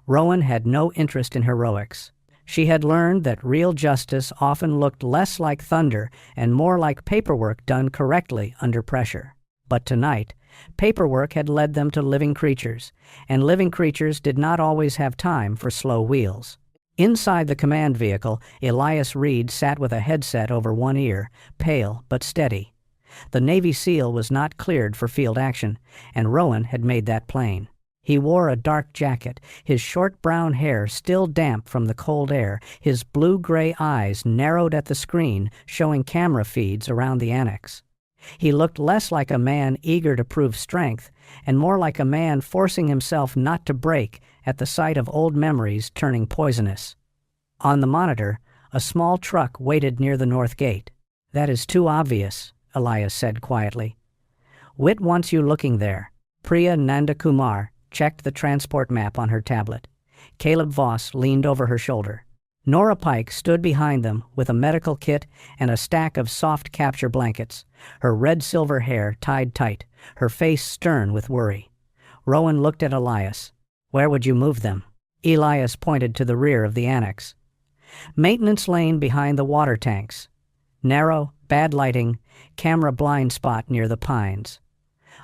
Rowan had no interest in heroics. She had learned that real justice often looked less like thunder and more like paperwork done correctly under pressure. But tonight, paperwork had led them to living creatures, and living creatures did not always have time for slow wheels. Inside the command vehicle, Elias Reed sat with a headset over one ear, pale but steady. The Navy SEAL was not cleared for field action, and Rowan had made that plain. He wore a dark jacket, his short brown hair still damp from the cold air, his blue-gray eyes narrowed at the screen, showing camera feeds around the annex. He looked less like a man eager to prove strength, and more like a man forcing himself not to break at the sight of old memories turning poisonous. On the monitor, a small truck waited near the north gate. That is too obvious, Elias said quietly. Whit wants you looking there. Priya Nandakumar checked the transport map on her tablet. Caleb Voss leaned over her shoulder. Nora Pike stood behind them with a medical kit and a stack of soft capture blankets, her red-silver hair tied tight, her face stern with worry. Rowan looked at Elias. Where would you move them? Elias pointed to the rear of the annex. Maintenance lane behind the water tanks. Narrow, bad lighting, camera blind spot near the pines.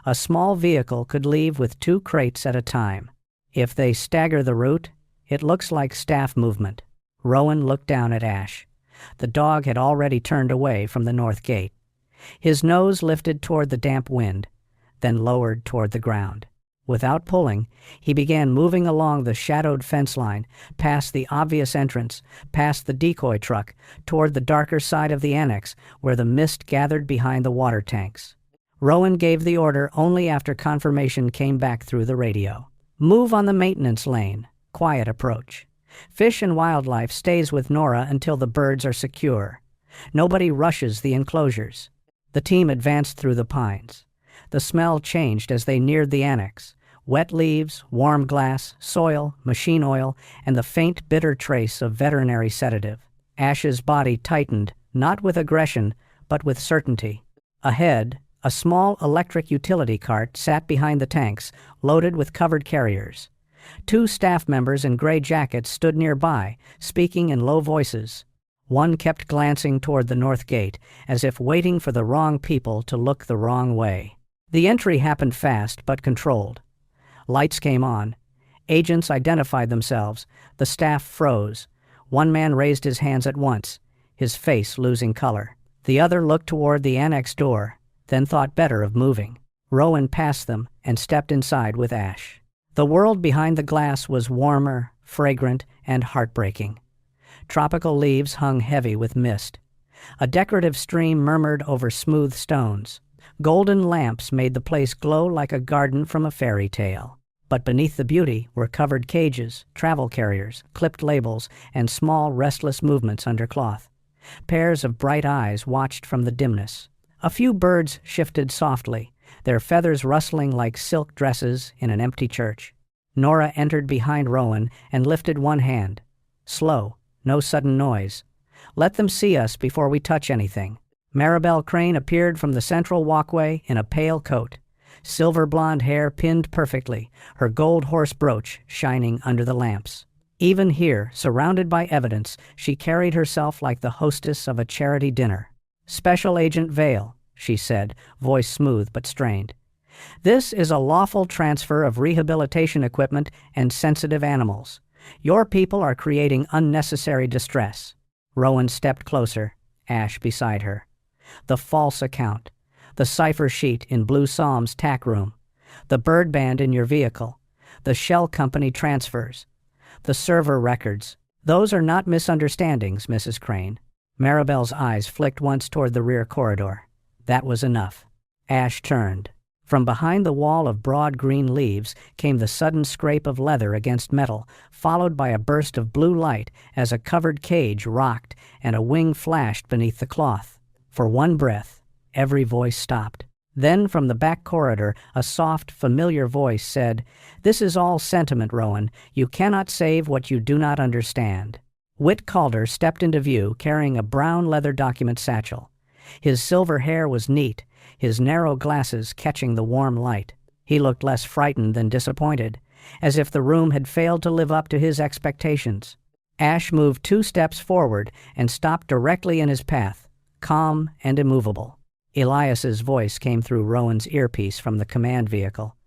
A small vehicle could leave with 2 crates at a time. If they stagger the route, it looks like staff movement. Rowan looked down at Ash. The dog had already turned away from the north gate. His nose lifted toward the damp wind, then lowered toward the ground. Without pulling, he began moving along the shadowed fence line, past the obvious entrance, past the decoy truck, toward the darker side of the annex where the mist gathered behind the water tanks. Rowan gave the order only after confirmation came back through the radio. Move on the maintenance lane. Quiet approach. Fish and Wildlife stays with Nora until the birds are secure. Nobody rushes the enclosures. The team advanced through the pines. The smell changed as they neared the annex. Wet leaves, warm glass, soil, machine oil, and the faint, bitter trace of veterinary sedative. Ash's body tightened, not with aggression, but with certainty. Ahead, a small electric utility cart sat behind the tanks, loaded with covered carriers. 2 staff members in gray jackets stood nearby, speaking in low voices. One kept glancing toward the north gate, as if waiting for the wrong people to look the wrong way. The entry happened fast but controlled. Lights came on. Agents identified themselves. The staff froze. One man raised his hands at once, his face losing color. The other looked toward the annex door, then thought better of moving. Rowan passed them and stepped inside with Ash. The world behind the glass was warmer, fragrant, and heartbreaking. Tropical leaves hung heavy with mist. A decorative stream murmured over smooth stones. Golden lamps made the place glow like a garden from a fairy tale. But beneath the beauty were covered cages, travel carriers, clipped labels, and small, restless movements under cloth. Pairs of bright eyes watched from the dimness. A few birds shifted softly, their feathers rustling like silk dresses in an empty church. Nora entered behind Rowan and lifted one hand. Slow, no sudden noise. Let them see us before we touch anything. Maribel Crane appeared from the central walkway in a pale coat. Silver blonde hair pinned perfectly, her gold horse brooch shining under the lamps. Even here, surrounded by evidence, she carried herself like the hostess of a charity dinner. Special Agent Vale, she said, voice smooth but strained. This is a lawful transfer of rehabilitation equipment and sensitive animals. Your people are creating unnecessary distress. Rowan stepped closer, Ash beside her. The false account. The cipher sheet in Blue Psalm's tack room. The bird band in your vehicle. The shell company transfers. The server records. Those are not misunderstandings, Mrs. Crane. Maribel's eyes flicked once toward the rear corridor. That was enough. Ash turned. From behind the wall of broad green leaves came the sudden scrape of leather against metal, followed by a burst of blue light as a covered cage rocked and a wing flashed beneath the cloth. For one breath, every voice stopped. Then from the back corridor, a soft, familiar voice said, "This is all sentiment, Rowan. You cannot save what you do not understand." Whit Calder stepped into view carrying a brown leather document satchel. His silver hair was neat, his narrow glasses catching the warm light. He looked less frightened than disappointed, as if the room had failed to live up to his expectations. Ash moved 2 steps forward and stopped directly in his path, calm and immovable. Elias's voice came through Rowan's earpiece from the command vehicle.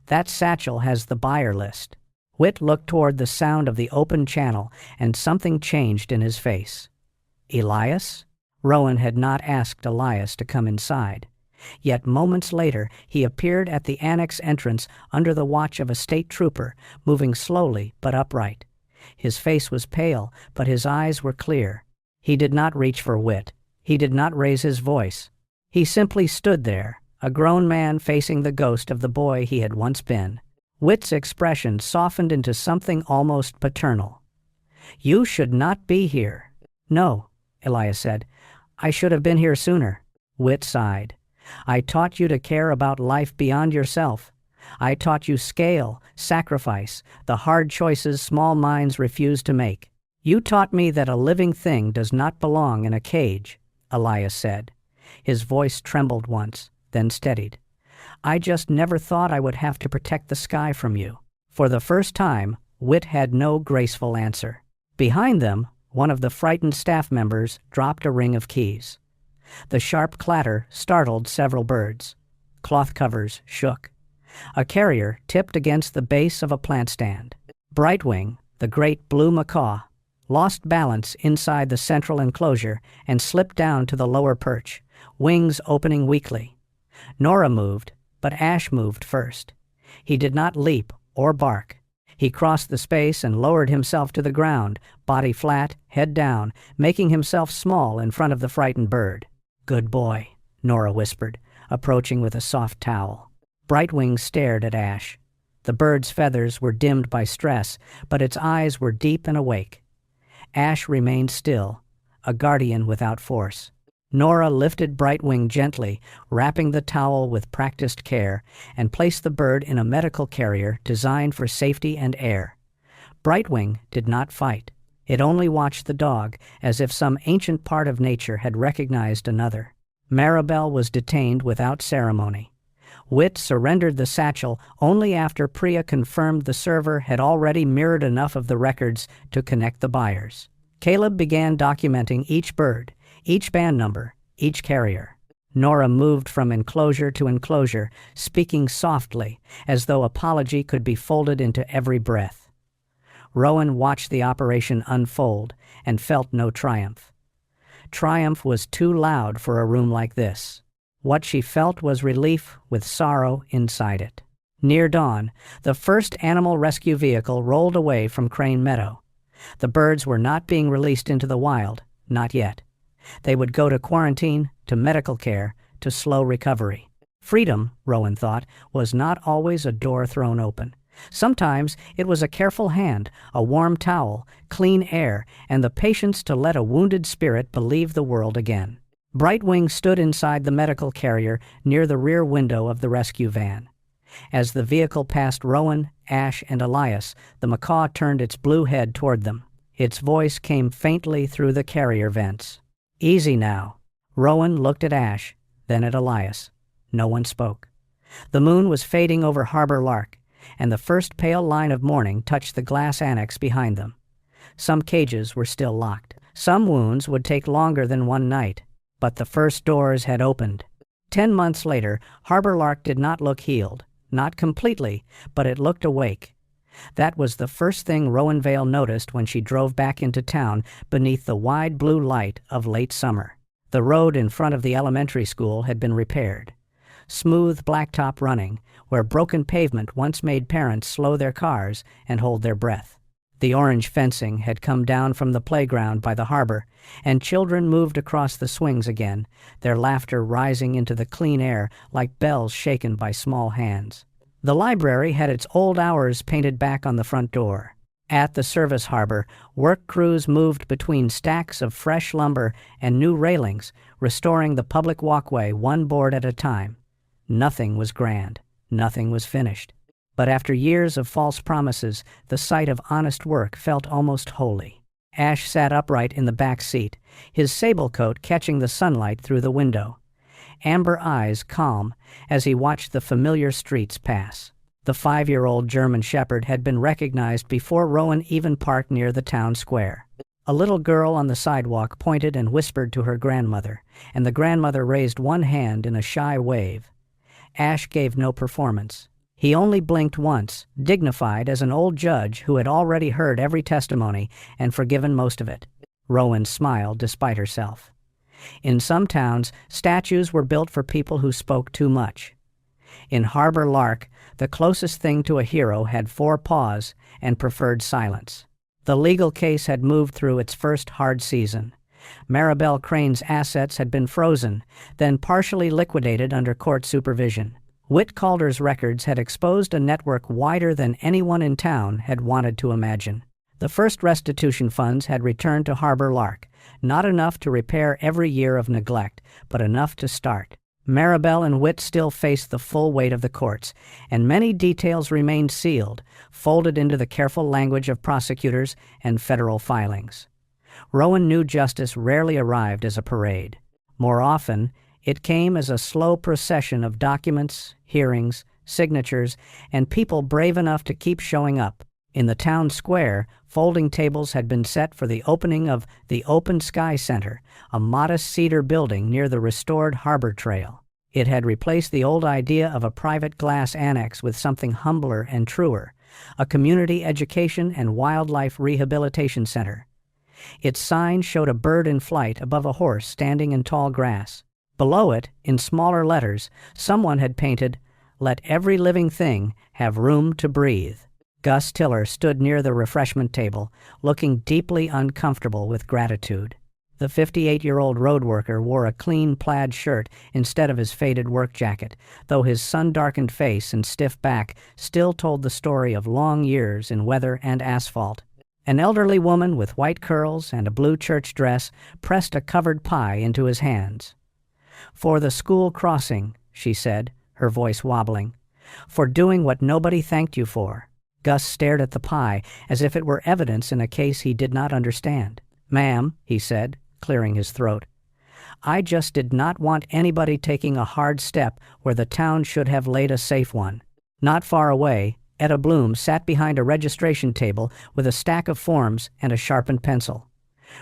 "That satchel has the buyer list." Whit looked toward the sound of the open channel, and something changed in his face. Elias? Rowan had not asked Elias to come inside. Yet moments later, he appeared at the annex entrance under the watch of a state trooper, moving slowly but upright. His face was pale, but his eyes were clear. He did not reach for Whit. He did not raise his voice. He simply stood there, a grown man facing the ghost of the boy he had once been. Whit's expression softened into something almost paternal. "You should not be here." "No," Elias said. I should have been here sooner. Whit sighed. I taught you to care about life beyond yourself. I taught you scale, sacrifice, the hard choices small minds refuse to make. You taught me that a living thing does not belong in a cage, Elias said. His voice trembled once, then steadied. I just never thought I would have to protect the sky from you. For the first time, Whit had no graceful answer. Behind them, one of the frightened staff members dropped a ring of keys. The sharp clatter startled several birds. Cloth covers shook. A carrier tipped against the base of a plant stand. Brightwing, the great blue macaw, lost balance inside the central enclosure and slipped down to the lower perch, wings opening weakly. Nora moved, but Ash moved first. He did not leap or bark. He crossed the space and lowered himself to the ground, body flat, head down, making himself small in front of the frightened bird. "Good boy," Nora whispered, approaching with a soft towel. Brightwing stared at Ash. The bird's feathers were dimmed by stress, but its eyes were deep and awake. Ash remained still, a guardian without force. Nora lifted Brightwing gently, wrapping the towel with practiced care, and placed the bird in a medical carrier designed for safety and air. Brightwing did not fight. It only watched the dog, as if some ancient part of nature had recognized another. Maribel was detained without ceremony. Whit surrendered the satchel only after Priya confirmed the server had already mirrored enough of the records to connect the buyers. Caleb began documenting each bird, each band number, each carrier. Nora moved from enclosure to enclosure, speaking softly, as though apology could be folded into every breath. Rowan watched the operation unfold and felt no triumph. Triumph was too loud for a room like this. What she felt was relief with sorrow inside it. Near dawn, the first animal rescue vehicle rolled away from Crane Meadow. The birds were not being released into the wild, not yet. They would go to quarantine, to medical care, to slow recovery. Freedom, Rowan thought, was not always a door thrown open. Sometimes it was a careful hand, a warm towel, clean air, and the patience to let a wounded spirit believe the world again. Brightwing stood inside the medical carrier near the rear window of the rescue van. As the vehicle passed Rowan, Ash, and Elias, the macaw turned its blue head toward them. Its voice came faintly through the carrier vents. "Easy now." Rowan looked at Ash, then at Elias. No one spoke. The moon was fading over Harbor Lark, and the first pale line of morning touched the glass annex behind them. Some cages were still locked. Some wounds would take longer than one night, but the first doors had opened. 10 months later, Harbor Lark did not look healed. Not completely, but it looked awake. That was the first thing Rowan Vale noticed when she drove back into town beneath the wide blue light of late summer. The road in front of the elementary school had been repaired. Smooth blacktop running, where broken pavement once made parents slow their cars and hold their breath. The orange fencing had come down from the playground by the harbor, and children moved across the swings again, their laughter rising into the clean air like bells shaken by small hands. The library had its old hours painted back on the front door. At the service harbor, work crews moved between stacks of fresh lumber and new railings, restoring the public walkway one board at a time. Nothing was grand. Nothing was finished. But after years of false promises, the sight of honest work felt almost holy. Ash sat upright in the back seat, his sable coat catching the sunlight through the window. Amber eyes calm as he watched the familiar streets pass. The 5-year-old German Shepherd had been recognized before Rowan even parked near the town square. A little girl on the sidewalk pointed and whispered to her grandmother, and the grandmother raised one hand in a shy wave. Ash gave no performance. He only blinked once, dignified as an old judge who had already heard every testimony and forgiven most of it. Rowan smiled despite herself. In some towns, statues were built for people who spoke too much. In Harbor Lark, the closest thing to a hero had 4 paws and preferred silence. The legal case had moved through its first hard season. Maribel Crane's assets had been frozen, then partially liquidated under court supervision. Whit Calder's records had exposed a network wider than anyone in town had wanted to imagine. The first restitution funds had returned to Harbor Lark, not enough to repair every year of neglect, but enough to start. Maribel and Witt still faced the full weight of the courts, and many details remained sealed, folded into the careful language of prosecutors and federal filings. Rowan knew justice rarely arrived as a parade. More often, it came as a slow procession of documents, hearings, signatures, and people brave enough to keep showing up. In the town square, folding tables had been set for the opening of the Open Sky Center, a modest cedar building near the restored harbor trail. It had replaced the old idea of a private glass annex with something humbler and truer, a community education and wildlife rehabilitation center. Its sign showed a bird in flight above a horse standing in tall grass. Below it, in smaller letters, someone had painted, "Let every living thing have room to breathe." Gus Tiller stood near the refreshment table, looking deeply uncomfortable with gratitude. The 58-year-old road worker wore a clean plaid shirt instead of his faded work jacket, though his sun-darkened face and stiff back still told the story of long years in weather and asphalt. An elderly woman with white curls and a blue church dress pressed a covered pie into his hands. "For the school crossing," she said, her voice wobbling. "For doing what nobody thanked you for." Gus stared at the pie as if it were evidence in a case he did not understand. "Ma'am," he said, clearing his throat, "I just did not want anybody taking a hard step where the town should have laid a safe one." Not far away, Etta Bloom sat behind a registration table with a stack of forms and a sharpened pencil.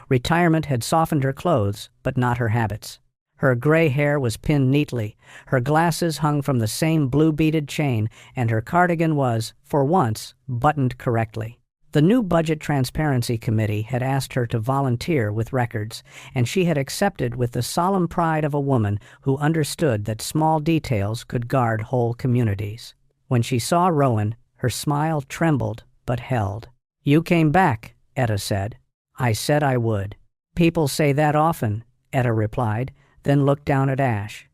Retirement had softened her clothes, but not her habits. Her gray hair was pinned neatly, her glasses hung from the same blue-beaded chain, and her cardigan was, for once, buttoned correctly. The new Budget Transparency Committee had asked her to volunteer with records, and she had accepted with the solemn pride of a woman who understood that small details could guard whole communities. When she saw Rowan, her smile trembled but held. "You came back," Etta said. "I said I would." "People say that often," Etta replied, then looked down at Ash.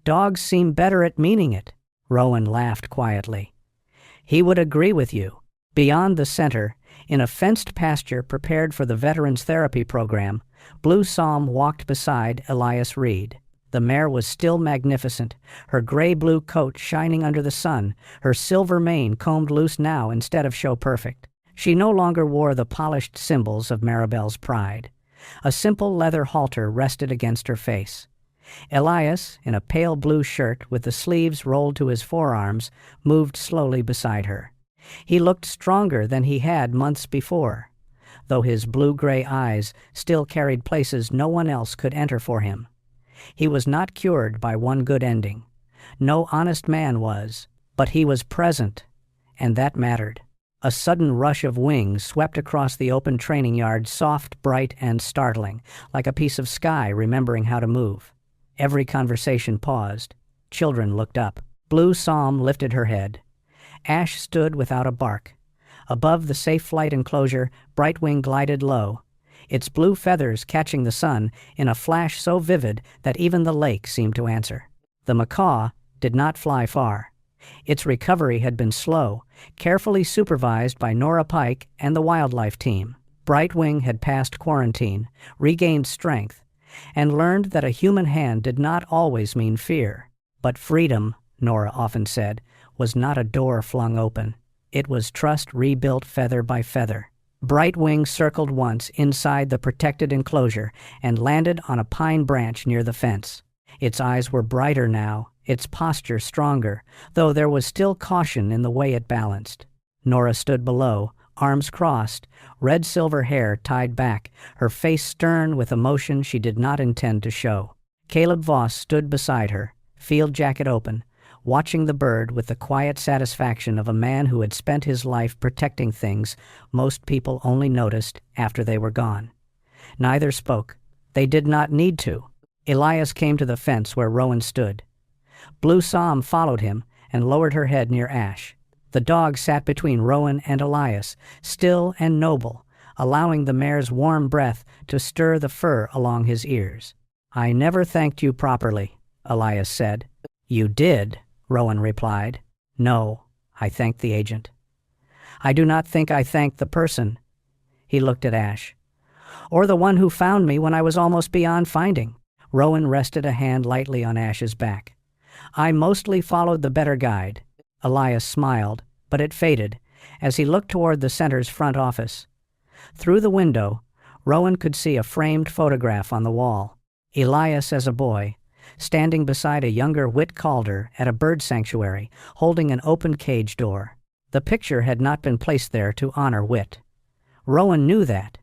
"Dogs seem better at meaning it." Rowan laughed quietly. "He would agree with you." Beyond the center, in a fenced pasture prepared for the Veterans Therapy Program, Blue Psalm walked beside Elias Reed. The mare was still magnificent, her gray-blue coat shining under the sun, her silver mane combed loose now instead of show-perfect. She no longer wore the polished symbols of Maribel's pride. A simple leather halter rested against her face. Elias, in a pale blue shirt with the sleeves rolled to his forearms, moved slowly beside her. He looked stronger than he had months before, though his blue-gray eyes still carried places no one else could enter for him. He was not cured by one good ending. No honest man was, but he was present, and that mattered. A sudden rush of wings swept across the open training yard, soft, bright, and startling, like a piece of sky remembering how to move. Every conversation paused. Children looked up. Blue Psalm lifted her head. Ash stood without a bark. Above the safe flight enclosure, Brightwing glided low, its blue feathers catching the sun in a flash so vivid that even the lake seemed to answer. The macaw did not fly far. Its recovery had been slow, carefully supervised by Nora Pike and the wildlife team. Brightwing had passed quarantine, regained strength, and learned that a human hand did not always mean fear. But freedom, Nora often said, was not a door flung open. It was trust rebuilt feather by feather. Brightwing circled once inside the protected enclosure and landed on a pine branch near the fence. Its eyes were brighter now, its posture stronger, though there was still caution in the way it balanced. Nora stood below, arms crossed, red-silver hair tied back, her face stern with emotion she did not intend to show. Caleb Voss stood beside her, field jacket open, watching the bird with the quiet satisfaction of a man who had spent his life protecting things most people only noticed after they were gone. Neither spoke. They did not need to. Elias came to the fence where Rowan stood. Blue Psalm followed him and lowered her head near Ash. The dog sat between Rowan and Elias, still and noble, allowing the mare's warm breath to stir the fur along his ears. "I never thanked you properly," Elias said. "You did," Rowan replied. "No, I thanked the agent." "I do not think I thanked the person." He looked at Ash. "Or the one who found me when I was almost beyond finding." Rowan rested a hand lightly on Ash's back. "I mostly followed the better guide." Elias smiled, but it faded as he looked toward the center's front office. Through the window, Rowan could see a framed photograph on the wall. Elias as a boy, standing beside a younger Whit Calder at a bird sanctuary, holding an open cage door. The picture had not been placed there to honor Whit. Rowan knew that.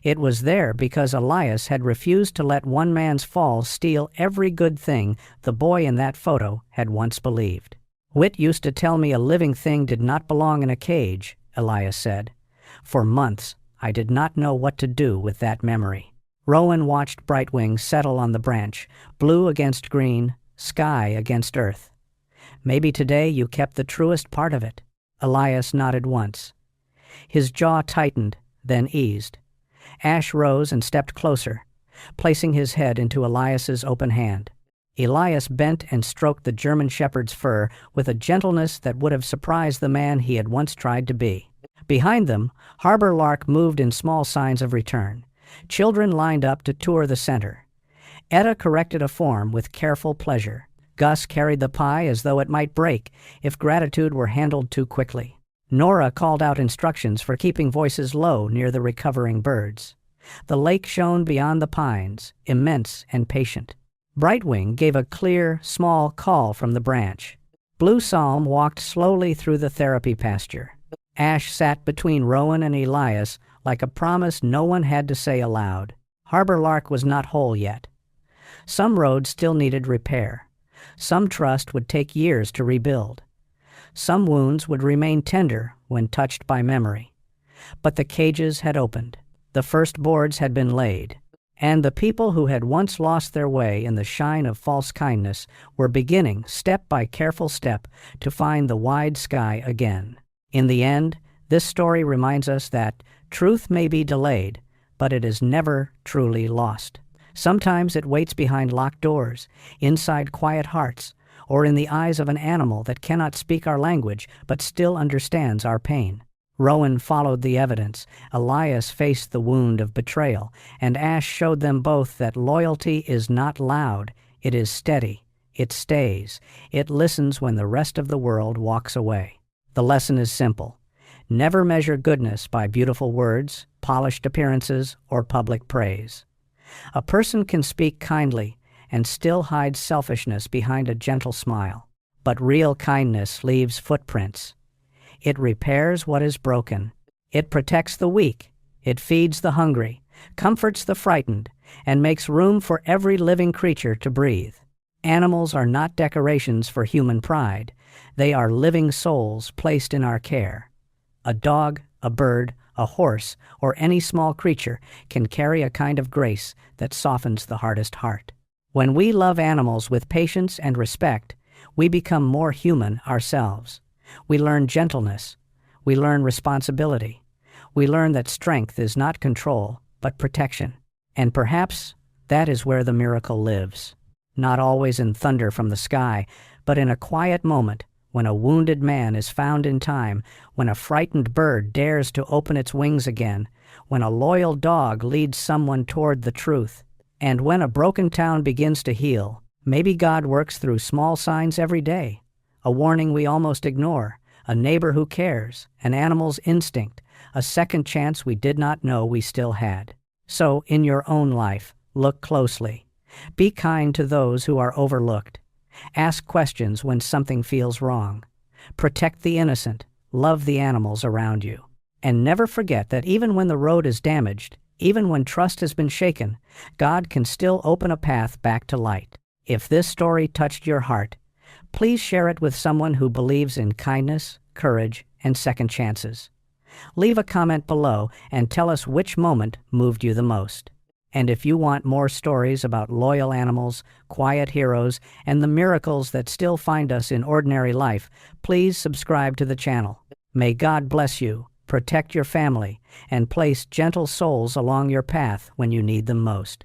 It was there because Elias had refused to let one man's fall steal every good thing the boy in that photo had once believed. "Whit used to tell me a living thing did not belong in a cage," Elias said. "For months, I did not know what to do with that memory." Rowan watched Brightwing settle on the branch, blue against green, sky against earth. "Maybe today you kept the truest part of it." Elias nodded once. His jaw tightened, then eased. Ash rose and stepped closer, placing his head into Elias's open hand. Elias bent and stroked the German shepherd's fur with a gentleness that would have surprised the man he had once tried to be. Behind them, Harbor Lark moved in small signs of return. Children lined up to tour the center. Etta corrected a form with careful pleasure. Gus carried the pie as though it might break if gratitude were handled too quickly. Nora called out instructions for keeping voices low near the recovering birds. The lake shone beyond the pines, immense and patient. Brightwing gave a clear, small call from the branch. Blue Psalm walked slowly through the therapy pasture. Ash sat between Rowan and Elias like a promise no one had to say aloud. Harbor Lark was not whole yet. Some roads still needed repair. Some trust would take years to rebuild. Some wounds would remain tender when touched by memory. But the cages had opened. The first boards had been laid. And the people who had once lost their way in the shine of false kindness were beginning, step by careful step, to find the wide sky again. In the end, this story reminds us that truth may be delayed, but it is never truly lost. Sometimes it waits behind locked doors, inside quiet hearts, or in the eyes of an animal that cannot speak our language but still understands our pain. Rowan followed the evidence, Elias faced the wound of betrayal, and Ash showed them both that loyalty is not loud, it is steady, it stays, it listens when the rest of the world walks away. The lesson is simple. Never measure goodness by beautiful words, polished appearances, or public praise. A person can speak kindly and still hide selfishness behind a gentle smile. But real kindness leaves footprints. It repairs what is broken. It protects the weak. It feeds the hungry, comforts the frightened, and makes room for every living creature to breathe. Animals are not decorations for human pride. They are living souls placed in our care. A dog, a bird, a horse, or any small creature can carry a kind of grace that softens the hardest heart. When we love animals with patience and respect, we become more human ourselves. We learn gentleness. We learn responsibility. We learn that strength is not control, but protection. And perhaps that is where the miracle lives. Not always in thunder from the sky, but in a quiet moment when a wounded man is found in time, when a frightened bird dares to open its wings again, when a loyal dog leads someone toward the truth, and when a broken town begins to heal. Maybe God works through small signs every day. A warning we almost ignore, a neighbor who cares, an animal's instinct, a second chance we did not know we still had. So, in your own life, look closely. Be kind to those who are overlooked. Ask questions when something feels wrong. Protect the innocent. Love the animals around you. And never forget that even when the road is damaged, even when trust has been shaken, God can still open a path back to light. If this story touched your heart, please share it with someone who believes in kindness, courage, and second chances. Leave a comment below and tell us which moment moved you the most. And if you want more stories about loyal animals, quiet heroes, and the miracles that still find us in ordinary life, please subscribe to the channel. May God bless you, protect your family, and place gentle souls along your path when you need them most.